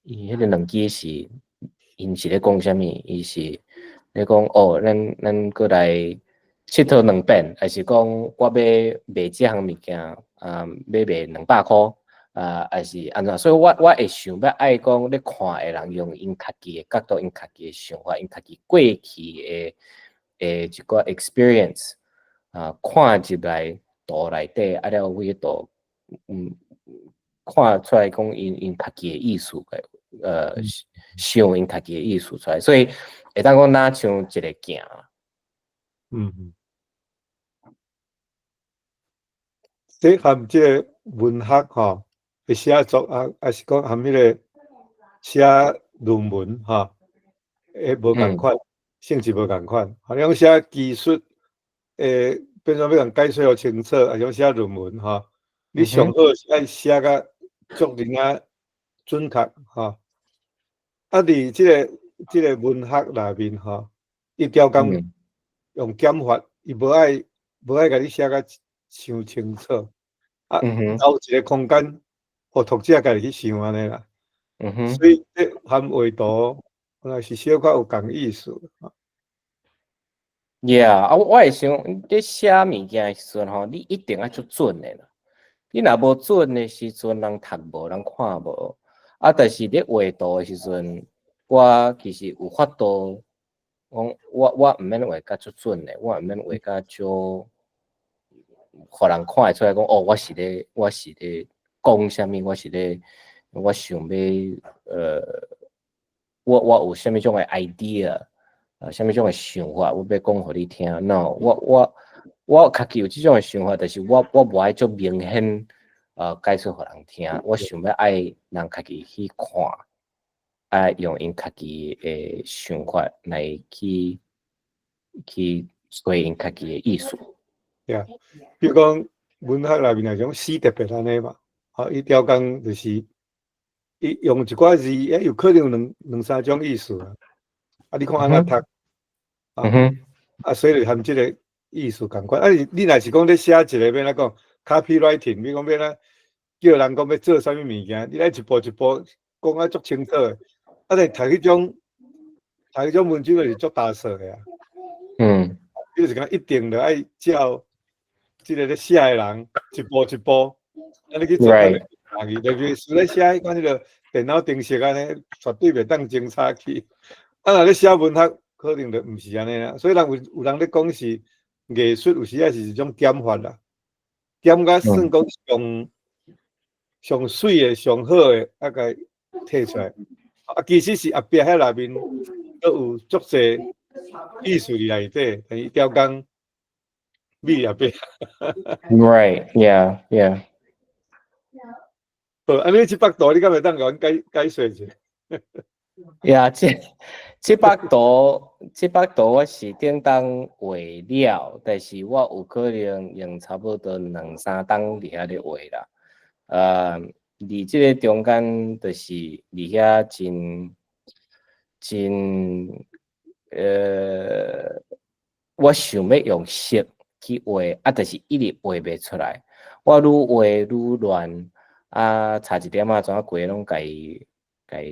伊迄个两支是因是咧讲啥物？伊是咧讲哦，咱过来佚佗2遍，还是讲我要卖即项物件，要卖200块。还是安怎？所以我会想要爱讲咧看诶人用因家己诶角度、因家己诶想法、因家己过去诶一个 experience 看入来图内底，了有图看出来讲因家己诶意思想因家己诶意思出来，所以会当讲若像一个镜。这含即个文学吼，诶写作也是讲含迄个写论文吼，诶无共款，性质无共款。好像写技术，变做要共解说互清楚，啊像写论文吼，你上好是爱写甲足人啊准确吼。伫即个文学内面吼，伊条工用减法，伊无爱甲你写甲伤清楚。留一个空间，互读者家己去想安尼啦。所以这含画图，原来是小可有共意思。Yeah，我会想，你写物件诶时阵吼，你一定要足准诶啦。你若无准诶时阵，人读无，人看无。但是咧画图诶时阵，我其实有法度讲，我毋免画甲足准诶，我毋免画甲足，互人看会出来讲，哦，我是咧讲啥物，我想要我有啥物种诶 idea。啥物种诶想法，我要讲互你听。No， 我家己有即种诶想法，但是我无爱足明显解说互人听。我想要爱人家己去看，爱用因家己诶想法来去做因家己诶意思。比如讲文学内面那种诗特别安尼嘛，伊条工就是伊用一寡字，有可能有两三种意思啊。你看安怎读？所以就含即个意思共款。你若是讲咧写一个要怎讲 copywriting，比如讲要叫人讲要做啥物物件，你来一步一步讲啊足清楚的。啊，但读迄种文章就是足打扫的啊。你就是讲一定就爱照即个咧写的人一步一步，安尼去做，安尼行去。就是实咧写，讲迄个电脑程式安尼，绝对袂当精差去。啊，若咧写文学，可能就毋是安尼啦。所以有人咧讲是艺术，有时也是一种减法啦，减甲算讲上水的、上好的，啊，甲摕出来。啊，其实是后壁遐内面都有足侪艺术伫内底，但伊雕工美后壁。Right. Yeah. Yeah. 好，安尼700度，你敢会当甲阮解说者呀，700度我是顶当画了，但是我有可能用差不多2-3档伫遐咧画啦。伫即个中间就是伫遐真我想要用色去画，啊，但是一直画袂出来。我愈画愈乱，啊，差一点仔怎啊规拢甲伊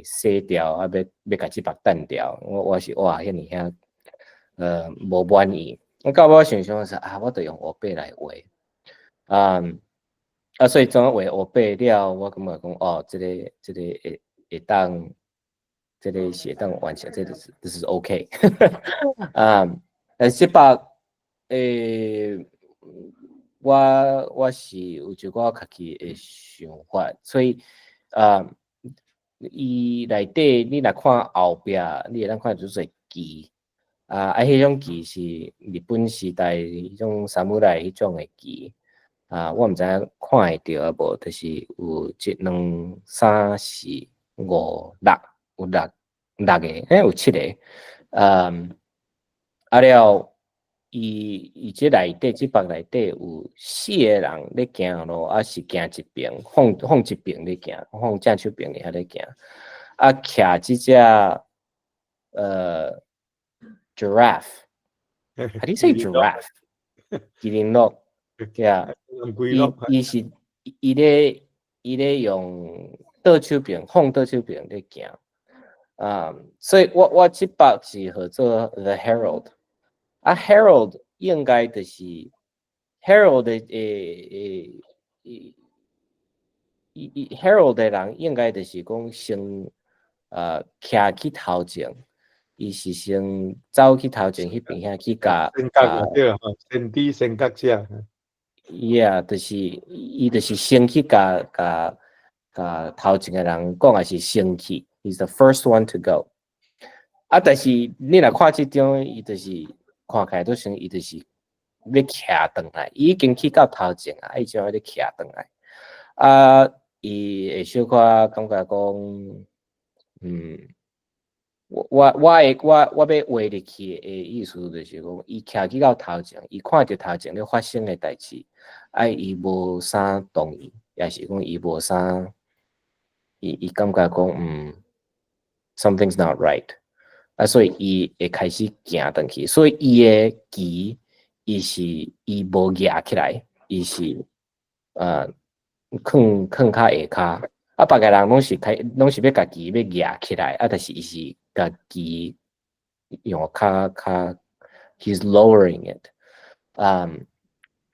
洗掉，啊，要甲即白淡掉。我是哇，遐尔遐无满意。到尾想想说啊，我得用黑白来画，所以怎啊画黑白了，我感觉讲哦，这个会当，这个是会当完成，这是 OK 700我是有一寡家己的想法，所以伊内底你若看后壁，你会当看做做旗，迄种旗是日本时代迄种萨姆莱迄种的旗，我毋知影看会着啊无，就是有1、2、3、4、5、6，有6个，有7个，了。伊即内底即北内底有4个人咧行路，啊是行一边，放一边咧行，放正手边咧遐咧行，啊徛即只giraffe，how do you say giraffe？ 麒麟鹿，对啊，伊咧用倒手边放倒手边咧行，所以我即北是合作 The Herald。Harold 应该就是 Harold 的Harold 的人应该就是讲先徛去头前，伊是先走去头前迄边遐去甲先角对吼，先低先角者。Yeah， 就是伊就是先去甲头前的人讲，也是先去 ，He's the first one to go。但是你若看即张，伊就是。看起来都像伊就是要徛转来，伊已经去到头前啊，伊就要咧徛转来。伊会小可感觉讲，我要画入去的意思就是讲，伊徛去到头前，伊看着头前咧发生的代志，伊无啥同意，也是讲伊无啥，伊感觉讲，something's not right。所以伊会开始行转去，所以伊的旗，伊无压起来，伊是囥较下骹，别个人拢是要家己要压起来，但是伊是家己用较，he's lowering it，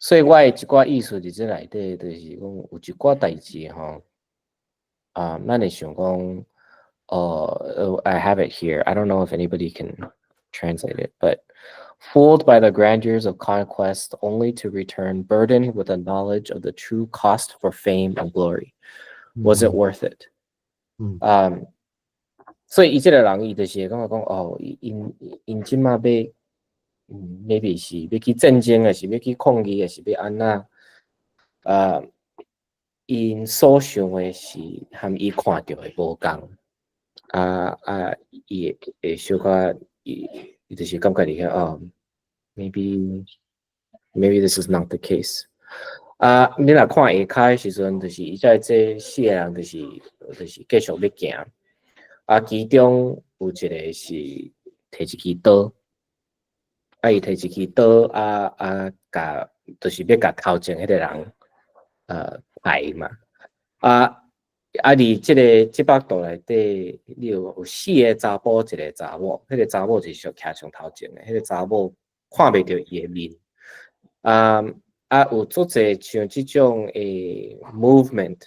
所以我的一寡意思伫这内底，就是讲有一寡代志吼，咱会想讲。I have it here. I don't know if anybody can translate it, but fooled by the grandeurs of conquest only to return burdened with the knowledge of the true cost for fame and glory. Was it worth it? 所以伊这个人伊就是感觉讲哦，因即马要maybe 是要去战争，还是要去抗议，还是要安那？因所想的是和伊看到的无共。伊会小可伊就是感觉伫遐哦 ，maybe this is not the case。你若看下骹的时阵，就是伊在这4个人就是继续要行。其中有一个是摕一支刀，伊摕一支刀甲就是要甲头前迄个人，排嘛。啊伫即北岛内底，你有4个查甫，一个查某，迄个查某就是上徛上头前的，迄个查某看袂到伊的面。有足侪像即种诶 movement，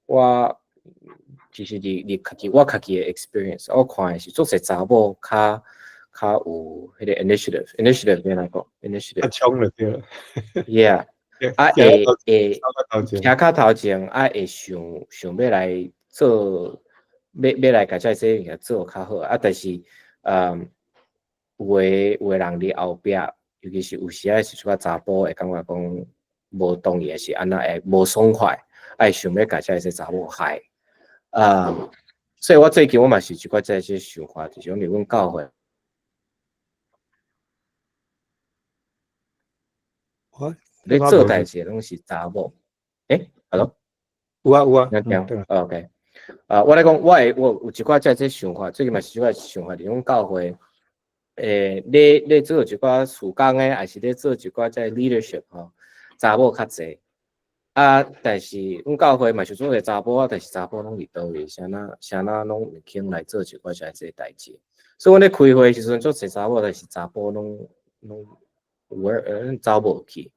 我其实你家己我家己的 experience，我看的是足侪查某较有迄个 initiative 变来讲 initiative，冲了对了。yeah，会徛较头前，会想要来做，要来甲这物件做较好。但是有的人伫后壁，尤其是有时是像查甫会感觉讲无同意，是安那会无爽快，爱想要甲这查某害。所以我最近我嘛是一寡这想法，就是讲，阮教会。你做代志拢是查某，hello， 有啊，对 ，OK， 我来讲，我有一寡这想法，最近嘛是一寡想法，伫阮教会，你做一寡事工诶，还是你做一寡这 leadership 吼，查某较济，但是阮教会嘛是做个查甫但是查甫拢伫倒位，啥那拢毋肯来做一寡这代志，所以阮咧开会时阵，做侪查某，但是查甫拢走无去。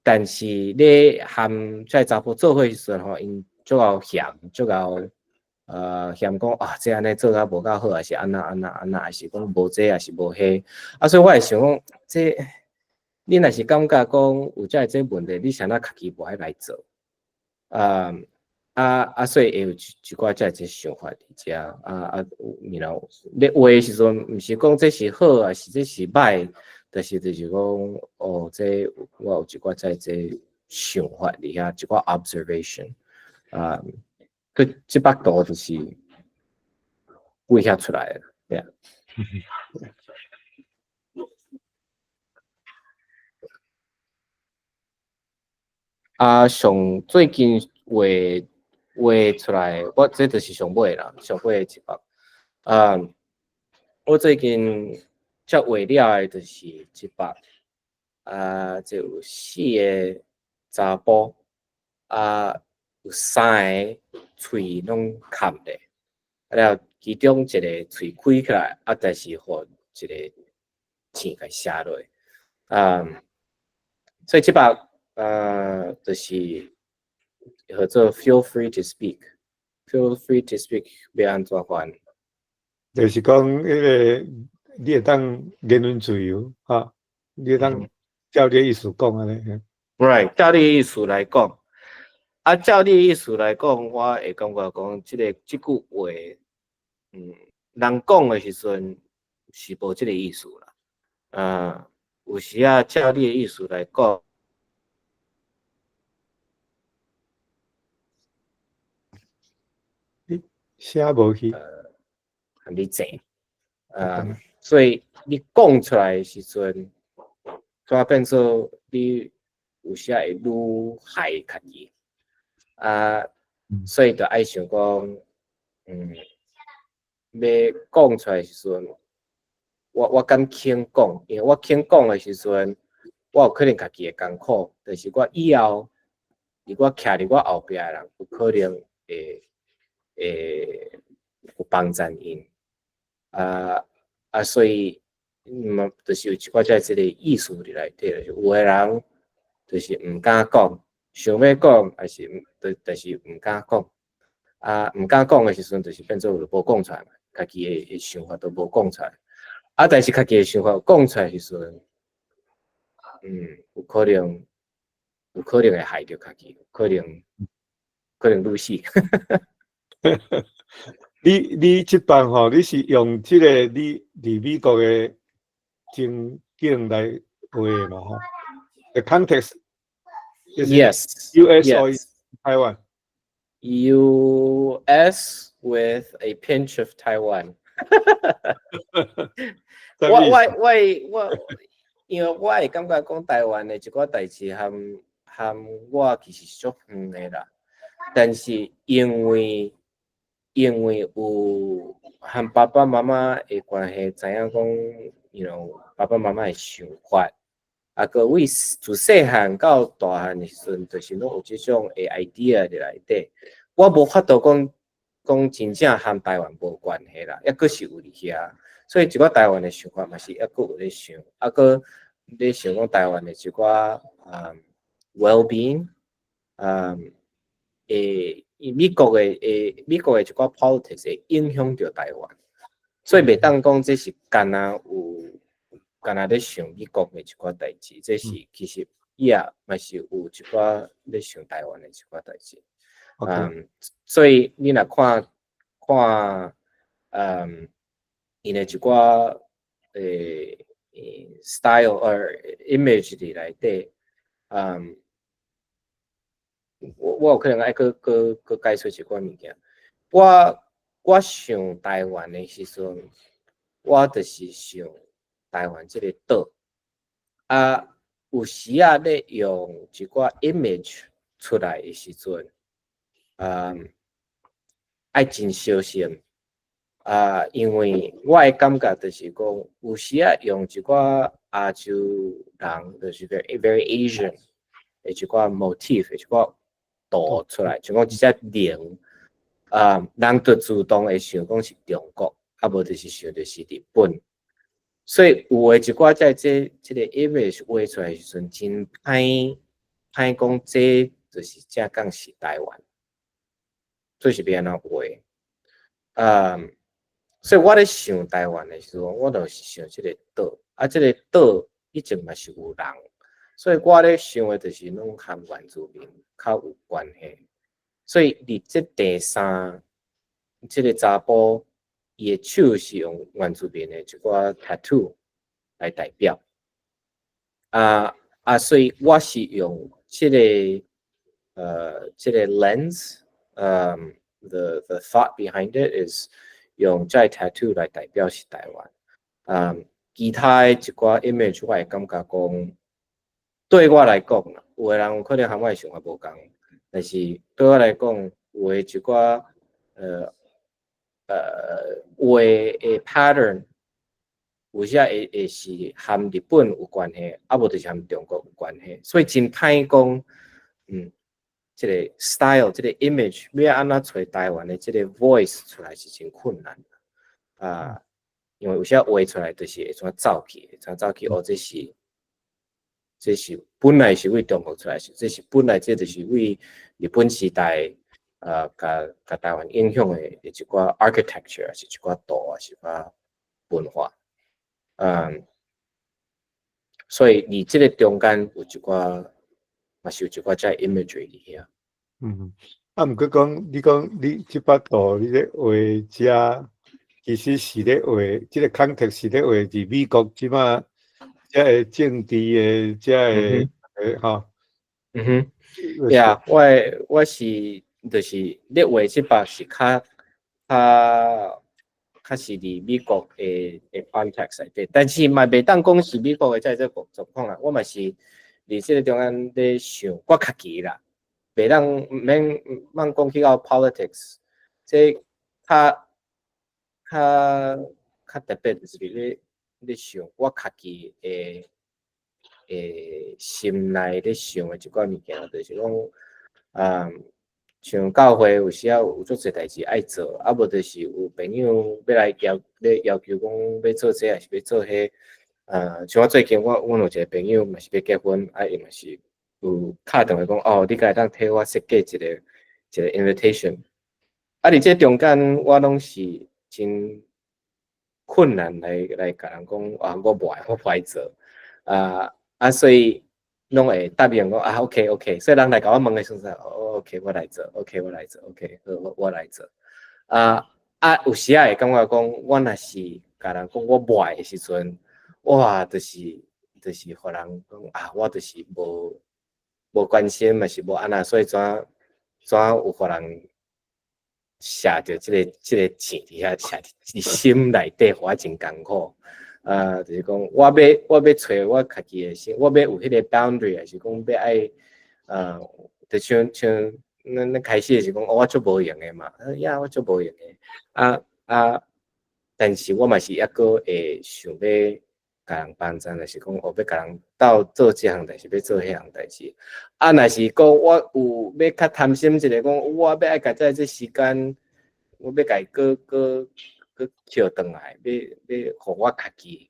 但是你含在查甫做伙时阵吼，因足够嫌，嫌讲这安尼做甲无够好，还是安那，还是讲无这，还是无迄。所以我会想讲，你若是感觉讲有这问题，你想那家己无爱来做，所以会有一寡这想法伫遮you know， 你话的时阵，毋是讲这是好，还是这是歹。就是讲，这我有一寡在这想法里下，一寡 observation，佢即北岛就是规划出来的，对上最近画出来，我这就是上尾啦，上尾一北，我最近才画了的，就是一北。就有4个查甫，有3个喙拢含咧，了其中一个喙开起来，但是互一个钱给写落，所以这把就是叫做 feel free to speak，feel free to speak 要安怎翻？就是讲迄个你会当言论自由哈，你会当照你意思讲安尼。Right， 照你意思来讲，照你意思来讲，我会感觉讲这句话，人讲的时阵是无这个意思啦。有时照你的意思来讲，写无去，你正，所以你讲出来的时阵，就变做你有时会愈害家己。所以就爱想讲，要讲出来的时阵，我敢肯讲，因为我肯讲的时阵，我有可能家己会艰苦，但是我以后，如果徛伫我后壁的人，有可能会有帮助因。所以，就是有一寡这个意思伫内底，有的人就是毋敢讲，想要讲，还是但是毋敢讲。毋敢讲的时阵，就是变做无讲出来嘛，家己的想法都无讲出来。但是家己的想法讲出来的时阵，有可能会害着家己，可能愈死。你即班吼，你是用即个你伫美国的情景来画的嘛吼 ？The context Yes. U.S. or Taiwan? U.S. with a pinch of Taiwan. 因為我會感覺講台灣的一個代志和我其實足遠的啦，但是因為有和爸爸媽媽的關係，知影講，爸爸媽媽的想法，啊个为自细汉到大汉的时阵，就是拢有这种的 idea 伫内底。我无法度讲真正和台湾无关系啦，抑阁是有伫遐。所以一寡台湾的想法嘛是抑阁有咧想，啊个咧想讲台湾的一寡well-being，美国的一寡 politics 会影响到台湾，所以袂当讲这是干那咧想美国的一寡代志，这是其实嘛是有一寡咧想台湾的一寡代志。所以你若看因的一寡style or image 伫内底，我有可能爱个解说一寡物件。我想台湾的时阵，我就是想台湾这个岛啊，有时咧用一寡 image 出来的时阵，爱真小心因为我的感觉就是讲，有时用一寡亚洲人就是 very Asian 的一寡 motif， 一寡图出来，就讲一只龙，人就自动会想讲是中国，啊无就是想就是日本。所以有的一寡在这个 image 画出来的时阵，真歹讲这就是正讲是台湾，这是要安怎画？所以我咧想台湾的时候，我就是想这个岛，啊，这个岛以前嘛是有人，所以我咧想的就是拢和原住民较有关系。所以伫这第三，这个查甫伊的手是用原住民的一寡 tattoo 来代表，所以我是用这个 lens，the thought behind it is 用这 tattoo 来代表是台湾，其他一寡 image 我会感觉讲，对我来讲，有的人可能和我的想法无共，但是对我来讲，有的一寡画的 pattern， 有些会是和日本有关系，啊无就是和中国有关系，所以真歹讲，这个 style， 这个 image 要安怎找台湾的这个 voice 出来是真困难因为有些画出来就是会怎走去，哦，这是本来是为中国出来，这是本来这就是为日本时代甲台湾影响的一寡 architecture， 是一寡图是一寡文化，所以你这个中间有一寡，嘛是有一寡在 imagery 里遐。毋过讲你即摆图你咧画遮，其实是咧画，即个 context 是咧画伫美国即摆遮个政治的遮个吼。我是就是咧画即摆是较是伫美国的 context 内底，但是嘛袂当讲是美国的在这个状况啦，我嘛是伫即个中间咧想，我较奇啦。袂当免讲去到 politics， 这较特别就是咧想我家己的心内咧想的一寡物件，就是讲像教会有时有足侪代志爱做，啊无就是有朋友要来要求讲要做这还是要做迄，像我最近我有一个朋友嘛是要结婚，伊嘛是。有敲电话讲哦，你敢会当替我设计一个 invitation， 伫这中间我拢是真困难来甲人讲我无爱做，所以拢会答应讲OK， 所以人来甲我问的时阵，OK 我来做 ，OK 我来做 ，OK 我来做，有时会感觉讲我若是甲人讲我无爱的时阵，哇，就是互人讲我就是无关心嘛是无安那，所以怎有互人写着这个钱伫遐写伫心内底，互我真艰苦。就是讲我要找我家己的心，我要有迄个 boundary， 还是讲要爱就像咱开始是讲我足无用的嘛，我足无用的，但是我嘛是抑个会想要甲人帮助，就是讲要甲人斗做这项代志，要做迄项代志。啊，若是讲我有要较贪心一个，讲我要爱甲在这时间，我要甲伊个捡转来，要互我家己，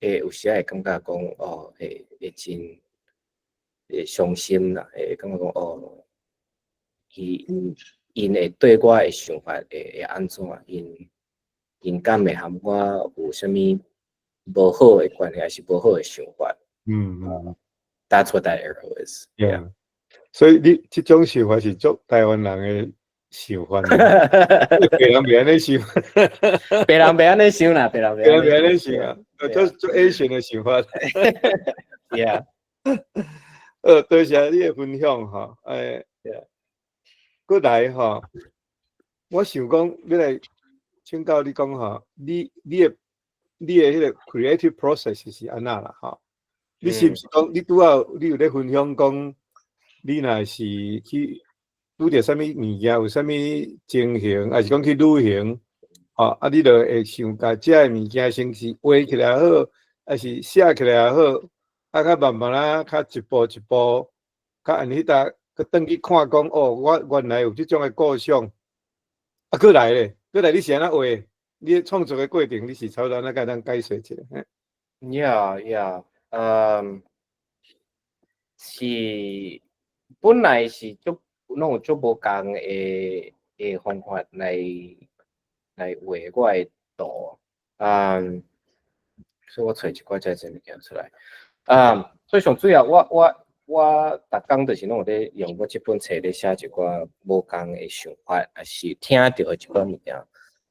会有时会感觉讲哦，会真会伤心啦，会感觉讲哦，因会对我的想法会安怎？因敢会含我有啥物无好的观念，还是无好的想法？That's what that arrow is. Yeah. 所以你这种想法是足台湾人的想法，别人别安尼想，别人别安尼想啦，别人别人别安尼想啊，做 Asian 的想法。Yeah. 多谢你的分享哈，过来哈，我想讲要来请教你讲哈，你的迄个 creative process 是安那啦哈？你是不是讲你拄好你有咧分享讲，你若是去拄着啥物物件，有啥物情形，还是讲去旅行，啊，你就会想甲遮个物件先是画起来好，还是写起来好，啊，较慢慢啊，较一步一步，较安尼搭，佮转去看讲，哦，我原来有即种的构想，啊，过来咧，过来你是安那画？你创作的过程，你是差不多安那甲咱解说一下。Yeah. 是本来是拢有足无共的方法来画我的图，所以我找一寡遮物件出来，所以上主要我逐工就是拢有咧用我即本册咧写一寡无共的想法，还是听到的一寡物件，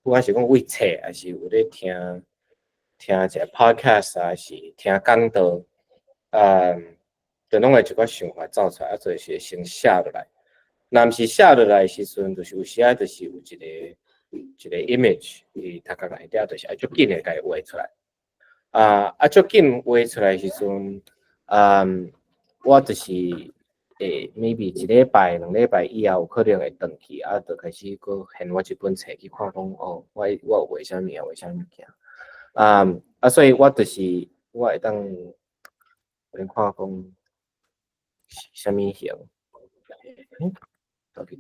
不管是讲为册，还是有咧听一个 podcast 啊，还是听讲道，就拢会一寡想法走出来，就是先写落来。若毋是写落来时阵，就是有时啊，就是有一个 image， 伊头壳内底就是爱足紧的甲伊画出来。足紧画出来时阵，我就是maybe 一礼拜、2礼拜以后，有可能会转去，就开始搁现我一本册去看讲，哦，我有画啥物啊，画啥物件。所以我就是我会当看讲是啥物型。倒去？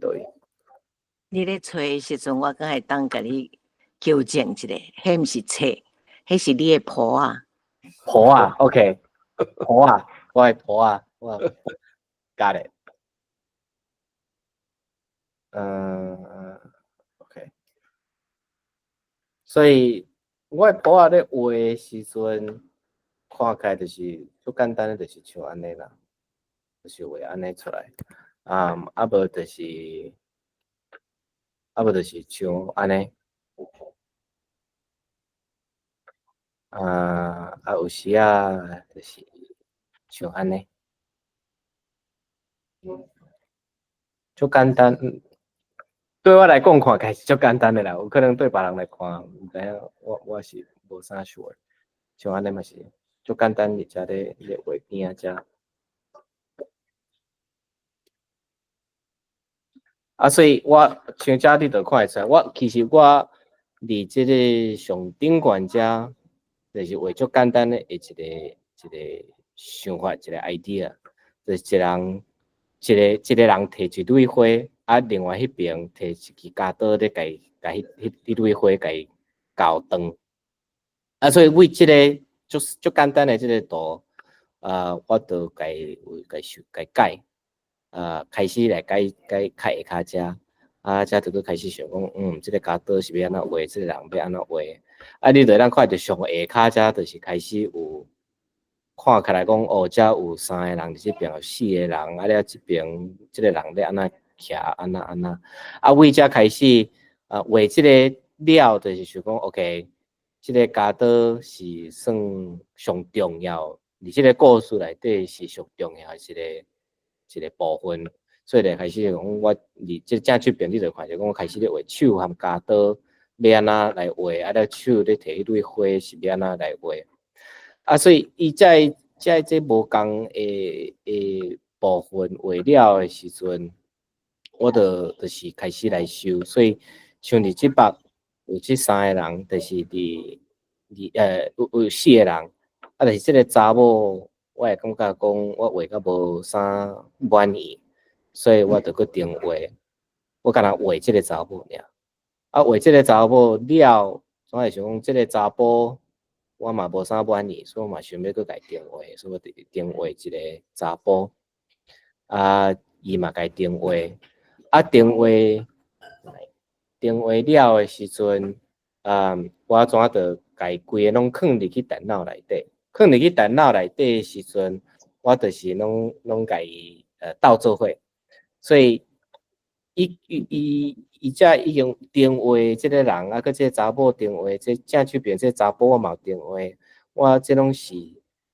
你咧找的时阵，我敢会当甲你纠正一下，迄毋是册，迄是你的谱啊。谱啊 ，OK， 谱啊，我的谱啊，我 got it。OK。所以我的谱啊咧画的时阵，看起来就是足简单的，就是像安尼啦，就是画安尼出来。无就是像安尼。有时啊，就是像安尼，足简单。对我来讲，看起来是足简单的啦。有可能对别人来看，毋知影我是无啥 sure。像安尼嘛是足简单，而且咧画边啊遮。所以我像遮你就看会出来，其实我伫即个上顶悬遮，就是画足简单的一个想法，一个 idea， 就是一个人摕一蕊花，另外迄边摕一支夹刀咧，甲迄蕊花甲伊交断。所以为即个足简单的即个图，我就甲伊改。开始来改下骹遮，遮就去开始想讲，即个夹刀是要安怎画，即个人要安怎画。你就咱看着上下骹遮，就是开始有看起来讲，遮有3个人，即边有4个人，了即边即个人咧安怎徛，安怎。为遮开始，画即个了，就是想讲 ，OK， 即个夹刀是算上重要，伫即个故事内底是上重要一个部分，所以咧开始讲我即正出边，你就看着讲我开始咧画手和夹刀要安怎来画，了手咧摕迄蕊花是要安怎来画。所以伊在这无共的部分画了的时阵，我就是开始来收，所以像伫即北有即3个人，就是伫有4个人，啊，就是这个查某，我会感觉讲我画甲无啥满意，所以我就去订画，我干那画这个查某尔，啊，画这个查某了，总会想讲这个查某我嘛无啥满意，所以我嘛想要去甲伊订画，所以我订画一个查甫，啊，伊嘛甲伊订画，啊，订画了的时阵，我怎着甲伊规个拢放入去电脑内底，放入去电脑内底的时阵，我就是拢甲伊斗做伙，所以伊才已经订画即个人，啊，佮即个查某订画，即正手边即个查甫我嘛订画，我即拢是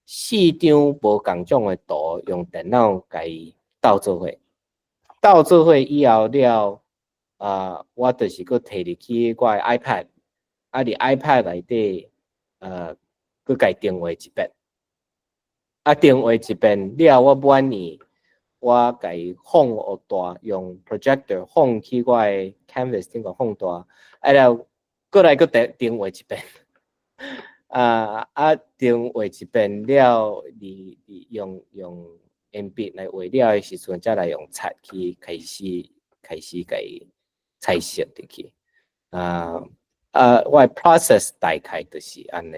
4张无共种的图，用电脑甲伊斗做伙，斗做伙以后了。我就是佮摕入去我的 iPad， 啊，伫 iPad 内底，佮甲伊定画一遍，啊，定画一遍了，我满意，我甲伊放学大，用 projector 放去我的 canvas 顶个放大，啊了，佮来佮定画一遍，定画一遍了，你用鉛笔来画了的时阵，才来用擦去开始甲伊彩色入去，我的 process 大概就是安尼。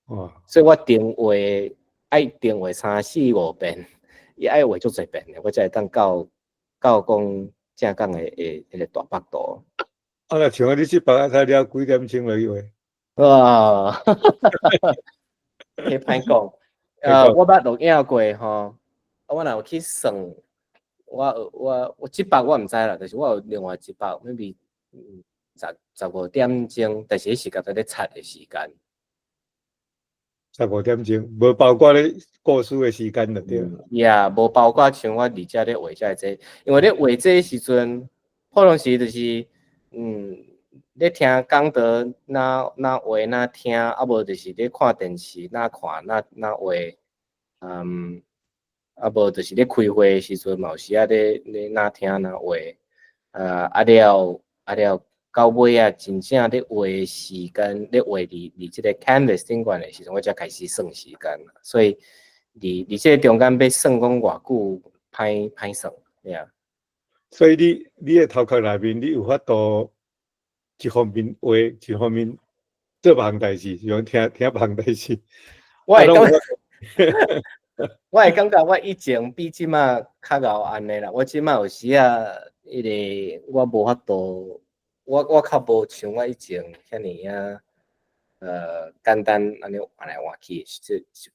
哇，所以我定画爱定画3、4、5遍，伊爱画足侪遍的，我才会当到讲正讲的迄个大幅度。啊，若像你这把才了几点钟来画？哇，迄歹讲，我捌录影过吼，我若有去算，我这把我毋知啦，但是我有另外一把 maybe 15点钟，但是迄时间在咧擦的时间。15点钟，无包括咧故事的时间就对。无包括像我伫遮咧画遮这，因为咧画这的时阵，可能是就是咧听讲道哪画哪听，啊无就是咧看电视哪看哪画，啊无就是咧开会的时阵，嘛有时啊咧哪听哪画，啊了到尾啊，真正咧画的时间，咧画伫即个 canvas 顶悬的时阵，我才开始算时间，所以伫即个中间要算讲偌久，歹算，呀。所以你的头壳内面，你有法度一方面画，一方面做别项代志，用听别项代志。我会感觉我以前比即马较敖安尼啦。我即马有时啊，迄个我无法度，我较无像我以前遐尼啊，简单安尼换来换去，一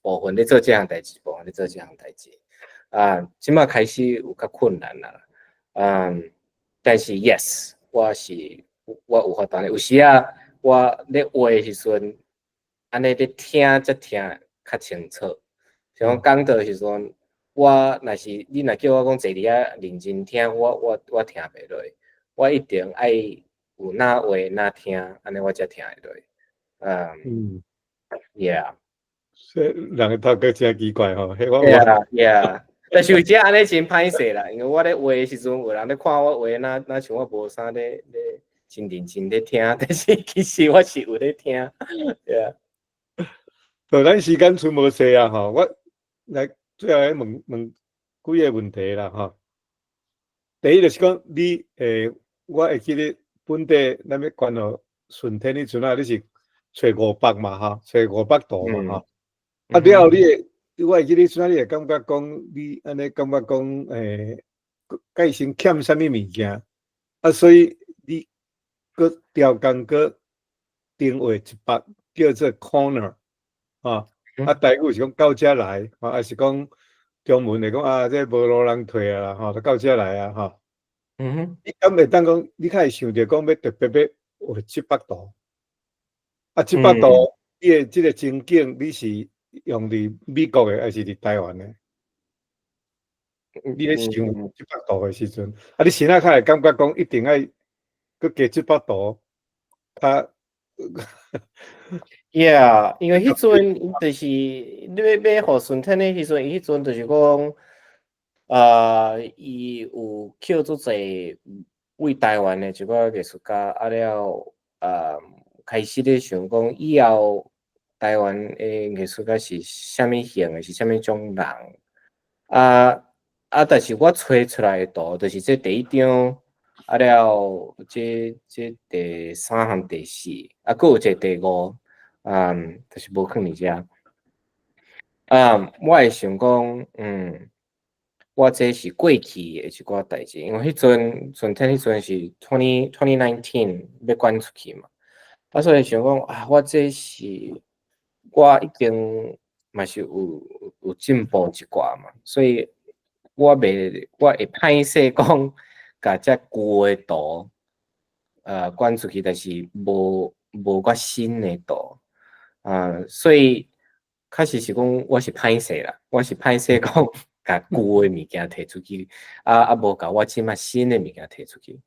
部分咧做即项代志，一部分咧做即项代志。即马开始有较困难啦。但是 yes， 我有法度安尼。有时啊，我咧画的时阵，安尼咧听则听较清楚。像讲到时阵，我若是你若叫我讲坐伫遐认真听，我听袂落。我一定爱有哪画哪听，安尼我才听会落。yeah。所以人的头壳真奇怪吼，迄我。yeah。但是有只安尼真歹势啦，因为我咧画的时阵，有人咧看我画哪像我无啥咧真认真咧听，但是其实我是有咧听。yeah。咱时间剩无济啊吼，我来最后来问几个问题啦吼。第一就是讲你我会记得本地咱要关到顺天迄阵啊，你是找500嘛吼，找500度嘛吼。了后我会记得阵啊，你会感觉讲你安尼感觉讲介先欠啥物物件所以你佮调工佮定位一百叫做 corner 台语是讲到遮来还是讲中文来讲这无路人退啦就到遮来啊你敢会当讲你较会想着讲要特别要画700度700度你的即个情景你是用伫美国的还是伫台湾的？你咧想700度的时阵你先较会感觉讲一定爱佮加700度较yeah， 因为迄阵就是你要互顺天的迄阵，迄阵就是讲，伊有捡足侪为台湾的一个艺术家，了，开始咧想讲以后台湾诶艺术家是啥物型诶，是啥物种人但是我找出来诶图，就是这第一张，了这第三项、第四，佫有一个第五，就是无放伫遮。我会想讲，我这是过去诶一寡代志，因为迄阵迄阵是2019要捐出去嘛，所以想讲我这是我已经嘛是有进步一寡嘛，所以我会歹势讲甲遮旧诶图捐出去，但是无我新诶图所以确实是讲我是歹势啦，我是歹势讲甲旧诶物件摕出去，无甲我即卖新诶物件摕出去。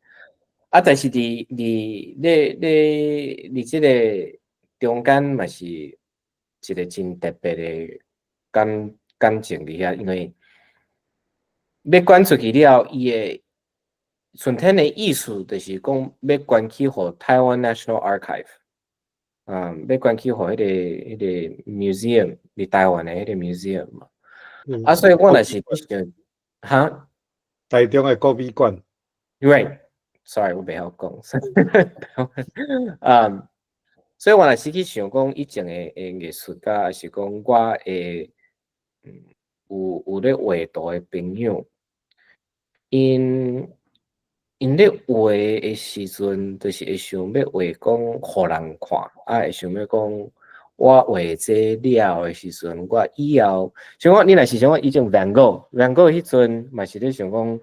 但是伫即个中间嘛是一个真特别诶感情伫遐，因为要捐出去了，伊诶顺天诶意思就是讲要捐去互台湾 National Archive。要捐去互迄个 museum 伫台湾诶迄个 museum 嘛，所以我若是去想，台中诶国美馆 right，sorry 我袂晓讲，所以我若是去想讲以前诶艺术家，还是讲我诶有咧画图诶朋友，因咧画诶时阵，就是会想要画讲互人看，会想要讲我画这了诶时阵，我以后像我你若是像我以前 Van Gogh 迄阵嘛是咧想讲，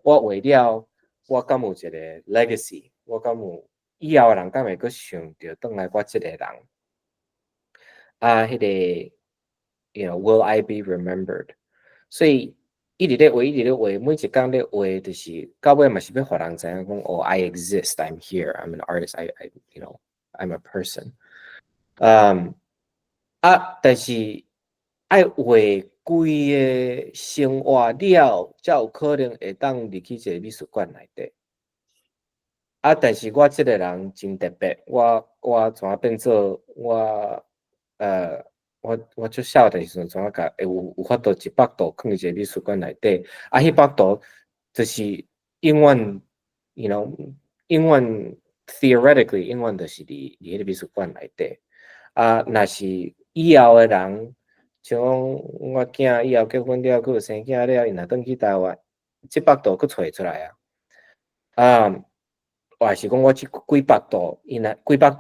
我画了，我敢有一个 legacy， 我敢有以后人敢会阁想着转来我即个人，迄个 will I be remembered？ 所以一直咧画，每一工咧画，就是到尾嘛是要互人知影讲I exist, I'm here, I'm an artist, I I'm a person。但是爱画规个生活了，才有可能会当入去一个美术馆内底。但是我即个人真特别，我怎啊变做我足少的时阵，怎啊甲有法度100度放伫一个美术馆内底，迄100度就是永远永远 theoretically 永远就是伫迄个美术馆内底。若是以后诶人，像我囝以后结婚了，佫有生囝了，因若转去台湾，100度佫找出来还是讲我即几百度，因要去找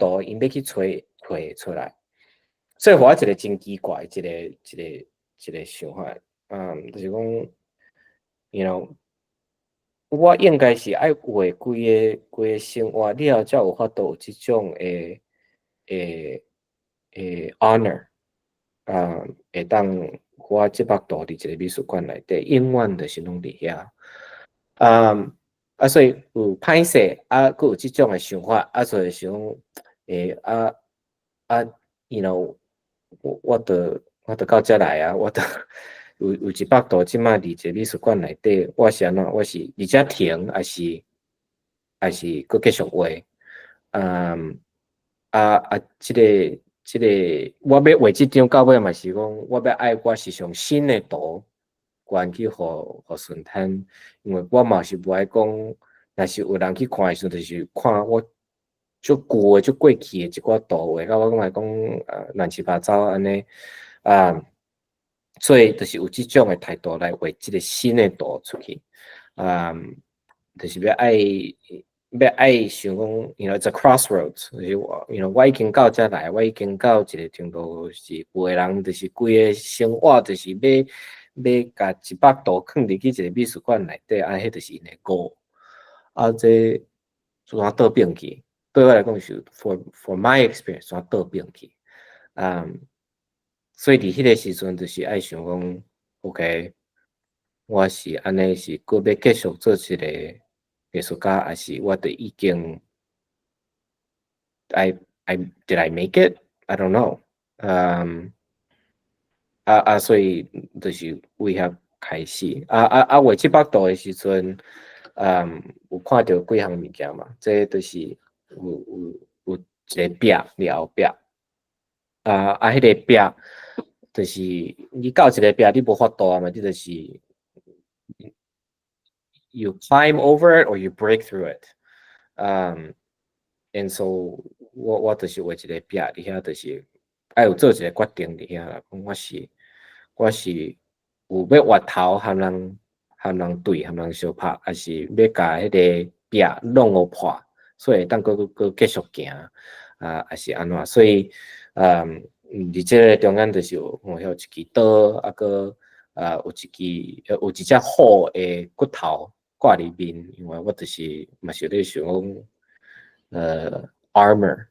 出来，所以互我一个真奇怪一个想法，就是讲我应该是爱画规个生活了，才有法度有即种诶honor，会当我100度伫一个美术馆内底，永遠就是攏伫遐。所以有歹勢，佫有即種誒想法，所以想我到遮來我有100度，即馬伫一個美術館內底，我是安怎？我是伫遮停，還是佫繼續畫？即個我要畫即張到尾嘛是講，我要愛我是上新誒圖，捐去互順天，因為我嘛是無愛講，若是有人去看誒時陣，就是看我足舊誒、足過去誒一寡圖畫，我感覺講亂七八糟安尼所以就是有即種誒態度來畫即個新誒圖出去，就是要愛想講，it's a crossroads，就是我已經到遮來，我已經到一個程度，是有個人就是規個生活就是要甲100度放入去一個美術館內底，迄就是因個 goal。這怎倒變去？對我來講是 for my experience 怎倒變去？所以伫迄個時陣就是愛想講 ，OK， 我是安尼是佫要繼續做一個藝術家，還是我就已經 did I make it? I don't know。所以就是為遐開始。畫100度的時陣，有看到幾項物件嘛？這就是有一个壁伫后壁，迄个壁就是你到一个壁，你无法度啊嘛，你就是 you climb over it or you break through it. And so 我就是画一个壁伫遐，就是爱有做一个决定伫遐啦，讲我是有要挖头含人对含人相拍，还是要甲迄个壁弄互破，所以当佫继续行还是安怎？所以伫即个中间就是有一支刀，佫有一只虎的骨头挂伫面，因为我就是嘛是咧想讲armor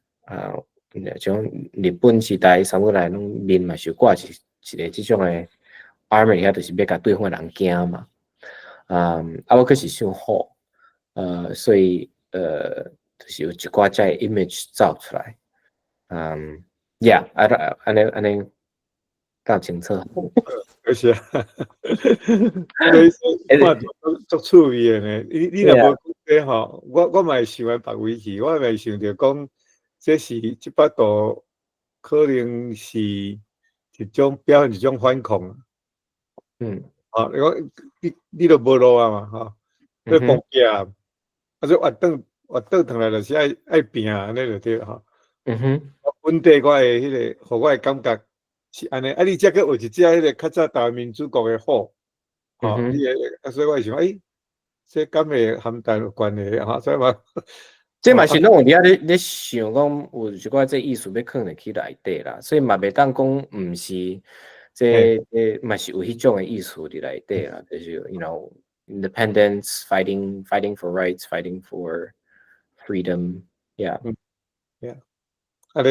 像日本时代三国来拢面嘛是挂一个即种的 armor 遐，就是要甲对方人惊嘛。我可是想虎，所以就是有一寡遮 image 造出来。Yeah， 安尼较清楚。是啊，所以看足趣味的呢。你若无讲这吼，我嘛会想来别位去，我嘛会想着讲，这是即摆度可能是一种表现一种反抗。你讲你都无路啊嘛，吼，你讲壁，所以活倒转来就是爱拼安尼就对吼。本地我的迄个，互我的感觉是安尼。你则佫有一只迄个较早台湾民主国的虎，所以我想，这敢会含淡有关系哈？所以嘛，这嘛是拢有伫咧想讲，有一寡这艺术要放入去内底啦，所以嘛袂当讲毋是，这嘛是有迄种的艺术伫内底啦，就是 you know independence, fighting for rights, fighting for freedom, yeah. 我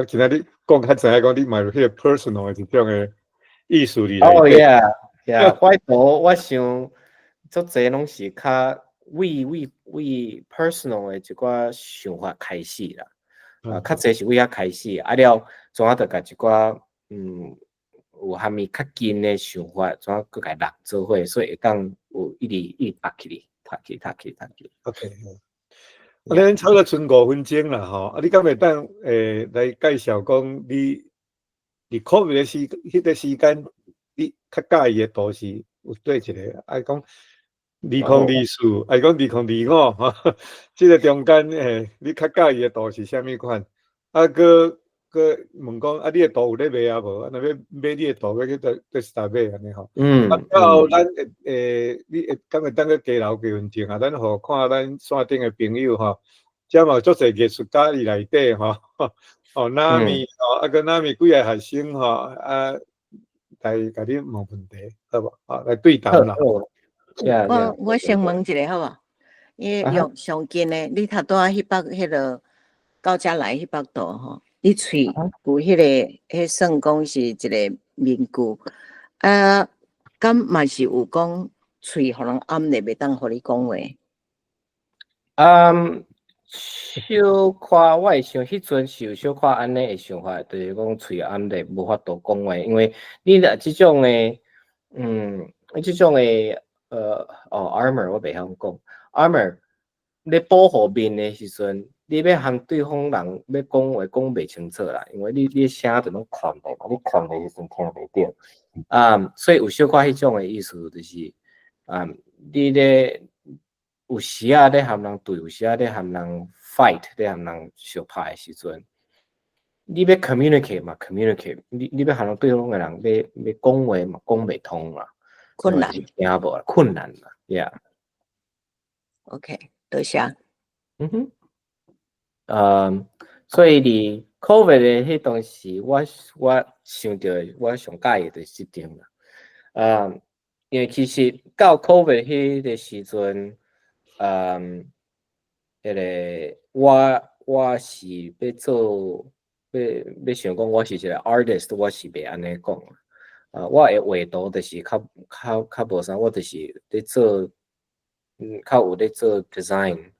今仔日讲较知影讲，你嘛有迄个 personal 的一种的艺术伫内底。哦 ，yeah，我我想足侪拢是较为 personal 的一寡想法开始啦，较侪是为遐开始，了，怎啊着甲一寡有虾米较近的想法，怎啊佮甲人做伙，所以会当有一直读起。OK。咱差不多剩5分钟啦，吼！你敢会当来介绍讲你COVID的迄个时间，你较介意的都市有对一个？爱讲2024，爱讲2025，吼！即个中间你较介意的都是啥物款？佮问讲你的图有咧卖啊无？若要买你的图，要去对 start 买安尼吼。后咱你会敢会当去加留几分钟啊？咱互看咱线顶的朋友吼，遮嘛有足侪艺术家伫内底吼，Nami 吼，佮 Nami 几个学生吼，来甲你问问题，好无？来对谈啦。我先问一个好无？因为用上近的，你头拄迄北迄个到遮来迄北度吼，你喙有迄个，算讲是一个面具，敢嘛是有讲喙互人暗咧，袂当互你讲话。小可我会想，迄阵是有小可安尼的想法，就是讲喙暗咧无法度讲话，因为你若即种的，即种的armor 我袂晓讲 armor， 你保护面的时阵，你要和对方人要讲话讲袂清楚啦，因为你声就拢传袂嘛，你传的时阵听袂到。所以有小可迄种的意思就是，你咧。有时啊，咧和人对，有时啊，咧和人 fight， 咧和人相拍的时阵，你要 communicate 嘛 ，communicate， 你要和人对方的人要讲话嘛，讲袂通啦，困难，听无啦，困难啦 ，Yeah。OK， 多谢。所以伫 COVID 的迄当时，我想到我上介意就是即点啦。因为其实到 COVID 迄个时阵。迄个我是要做，要想讲我是一个 artist， 我是袂安尼讲。我的画图就是较无啥，我就是咧做，较有咧做 design，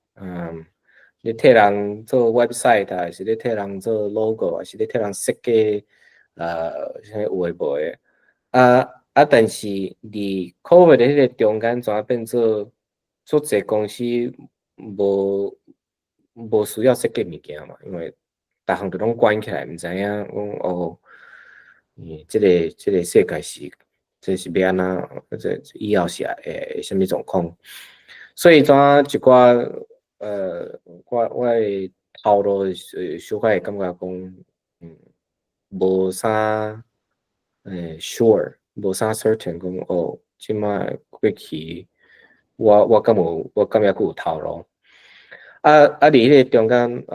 咧替人做 website 啊，是咧替人做 logo， 还是咧替人设计啥有诶无诶。但是伫 COVID 迄个中间，怎变做？足侪公司无无需要设计物件嘛，因为逐项都拢关起来，毋知影讲哦，即个世界是这是要安怎，这以后是什么状况？所以怎一寡我的头路小可会感觉讲，无啥sure，无啥 certain 讲哦，即摆过去我敢也佫有头路。伫迄个中间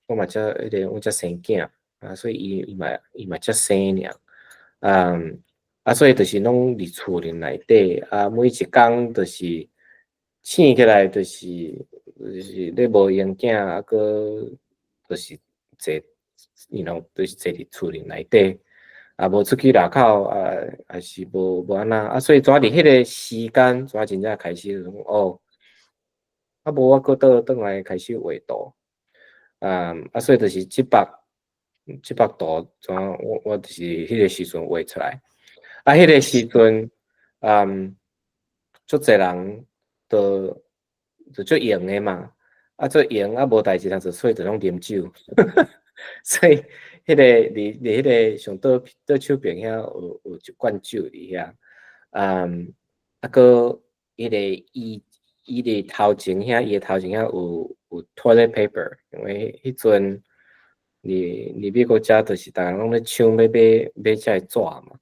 我嘛才迄个我才生囝所以伊嘛才生尔，所以就是拢伫厝里内底每一工就是醒起来就是咧无闲囝佫就是坐就是坐伫厝里内底无出去外口也是无安那所以怎伫迄个时间怎真正开始哦。无我佫倒来开始画图，所以就是即幅图怎我就是迄个时阵画出来，迄个时阵，足侪人就足用的嘛，足用无代志通做，所以就拢啉酒，所以迄个伫迄个上倒手边遐有一罐酒伫遐，佫迄个伊的头前遐有 toilet paper， 因为迄阵你美国遮就是逐人拢咧抢买遮纸嘛，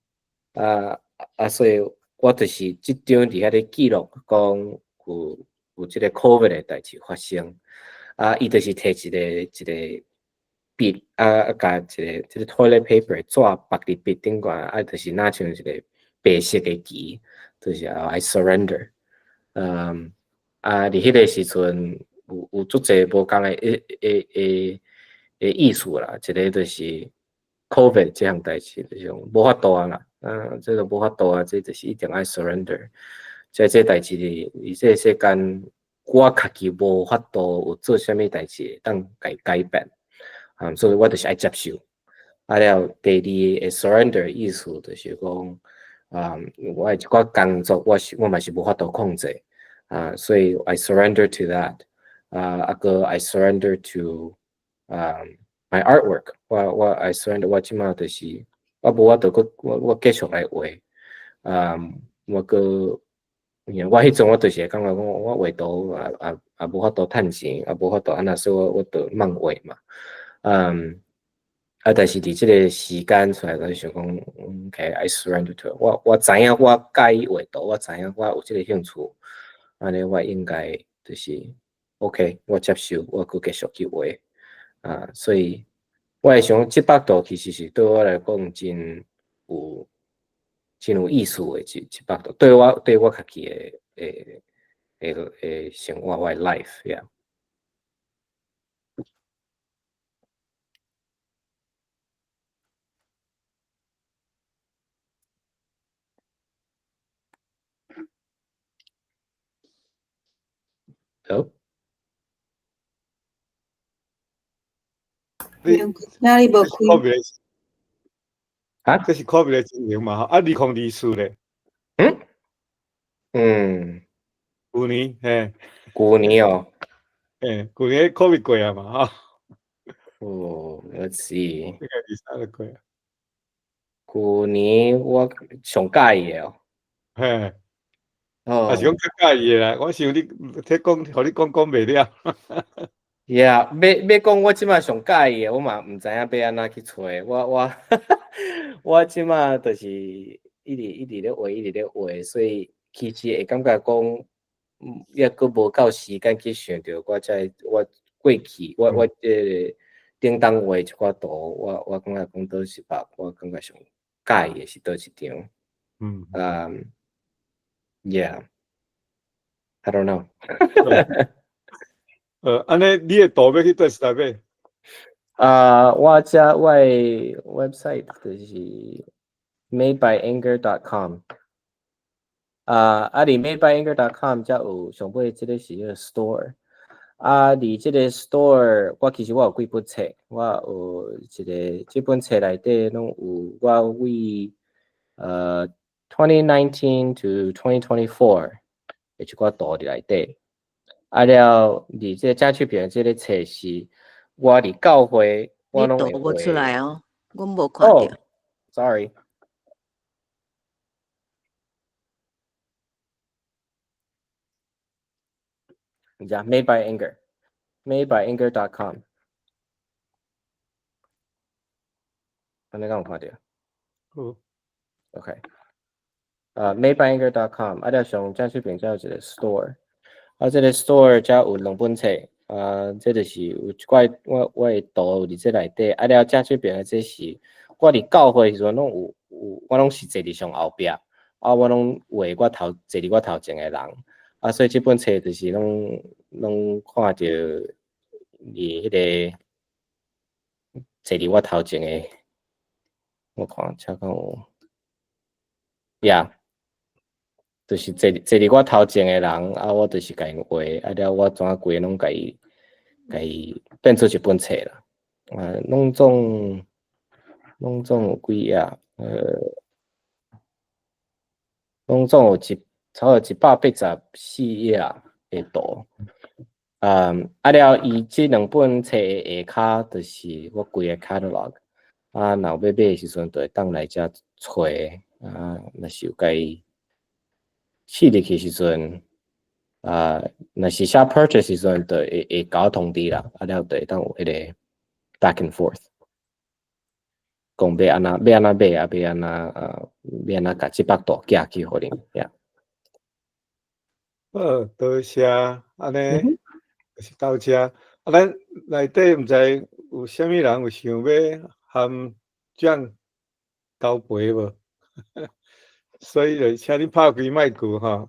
所以我就是即张伫遐咧记录讲有即个 COVID 的代志发生，伊就是摕一个笔甲即个 toilet paper 纸绑伫笔顶悬，就是若像一个白色的旗，就是 I surrender，伫迄个时阵有足侪无共的意思啦，一个就是 COVID 这项代志，就是无法度啦，这个无法度这就是一定爱 surrender。这代志伫这世间，我家己无法度有做啥物代志当改变，所以我就是爱接受。了，第二个 surrender 意思就是讲，我一寡工作我嘛是无法度控制。所以 I surrender to that，个 I surrender to my artwork， 我 I surrender 我即马就是我无法度我继续来画，我迄阵我就是会感觉讲我画图无法度趁钱，无法度安那，所以我就慢画嘛，但是伫即个时间出来，我就想讲，OK I surrender to it， 我知影我介意画图，我知影我有即个兴趣。安尼我应该就是 OK， 我接受，我佫继续去画所以我会想即幅图其实是对我来讲真有意思的一幅图，对我家己的生活，我的 life， 好。哪里无开？ 这是 COVID 的情形嘛？2024咧，旧年旧年哦，旧年 COVID 过啊嘛let's see， 应该23就过啊。旧年我上介意的哦，是讲较介意的啦。我想你这讲，互你讲袂了。要讲我即马上介意的，我嘛毋知影要安怎去找。我即马就是一直咧画，所以其实会感觉讲，也佫无够时间去想着我过去我顶当画一寡图，我感觉讲倒一幅，我感觉上介意的是倒一张。I don't know 安尼你的图要去倒台买？我的 website 就是 madebyAnger.com。伫 madebyAnger.com 才有上尾即个是迄个 store。伫即个 store， 其实我有几本册，我有即本册内底拢有我为2019 to 2024的一寡图伫内底。了，你这正出边这个册是，我伫教会我你拢会读不出来哦，我无看哦到。 ，sorry。Yeah, made by Anger. Madebyanger.com. 安尼敢有看到？好， OK， madebyanger.com， 了上正出边才有一个 store， 这个 store 才有2本册，这就是有一块我会读伫这内底，了正出边这是我伫教会时阵拢有，我拢是坐伫上后壁，我拢画我头坐伫我头前的人，所以这本册就是拢看到伫迄个坐伫我头前的。我看才讲有，Yeah， 就是坐伫我头前的人，我就是甲因画，了我怎啊规拢甲伊变做一本册啦，拢总有几页，拢总有差不多184页会读，了伊这2本册的下骹就是我规个 catalog。若要买的时阵，就会当来遮找，若是有该试入去时阵，若是写 purchase 时阵，就会甲我通知啦，了就会当有迄个 back and forth， 讲要安怎买，要安怎甲700度寄去互恁，呀。多谢，安尼就是到遮。咱内底毋知有啥物人有想要含奖交陪无？所以就请你拍开麦克哈。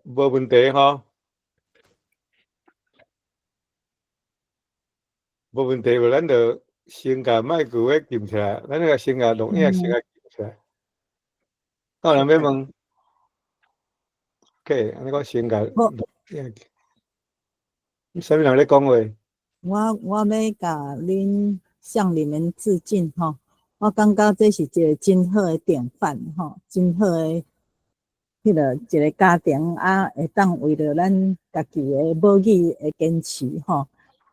无问题哈，无问题无，咱就先甲麦克要撳起来，咱个先甲录影先甲撳起来。有人要问 ，OK， 安尼我先甲录影。啥物人咧讲话？我要甲恁向你们致敬吼！我感觉这是一个真好的典范吼，真好的迄个一个家庭会当为了咱家己的母语的坚持吼，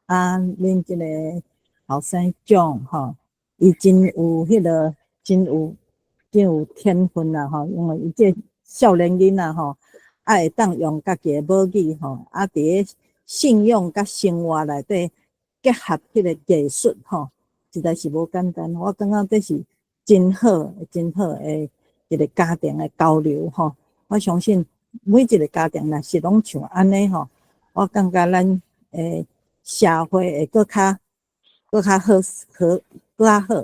恁这个后生John吼，伊真有迄个真有天分啦吼，因为伊这少年囡仔吼，会当用家己的母语吼，伫咧信用甲生活内底结合迄个技术吼，实在是无简单。我感觉这是真好的一个家庭的交流吼。我相信每一个家庭若是拢像安尼吼，我感觉咱诶社会会搁较好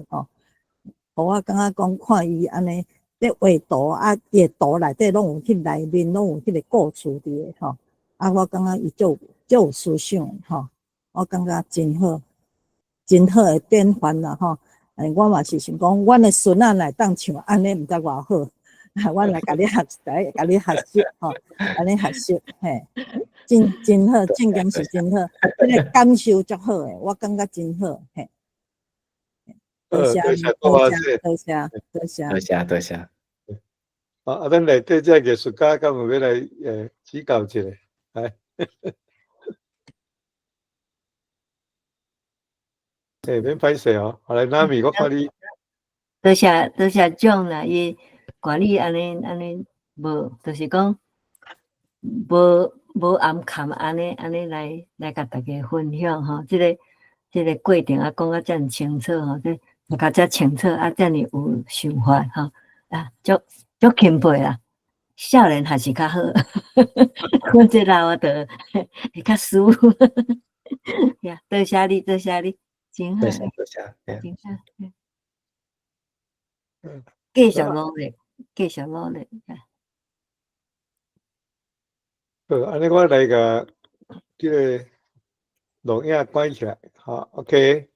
吼。我感觉讲看伊安尼咧画图伊的图内底拢有迄内面拢有迄个故事伫诶吼。我感觉伊足有思想吼，我感觉真好的典范啦吼。我嘛是想讲，阮的孙仔来当像安尼，毋知偌好。阮来甲你学习吼，安尼学习嘿，真好，正经是真好，迄个感受足好诶，我感觉真好嘿。多谢，多谢。咱内底这艺术家敢有要来指教一下？来，免歹势哦。后来Nami，我看你。多谢John啦，伊管理安尼无，就是讲无暗坎安尼来甲大家分享吼，这个过程讲遮尔清楚吼，这甲遮清楚遮尔有想法吼，足钦佩啦。少年还是较好，我这老的会较输。呀，多谢你，真好，多谢，真好。继续努力。好，安尼我来个这个录影关起来，好 ，OK。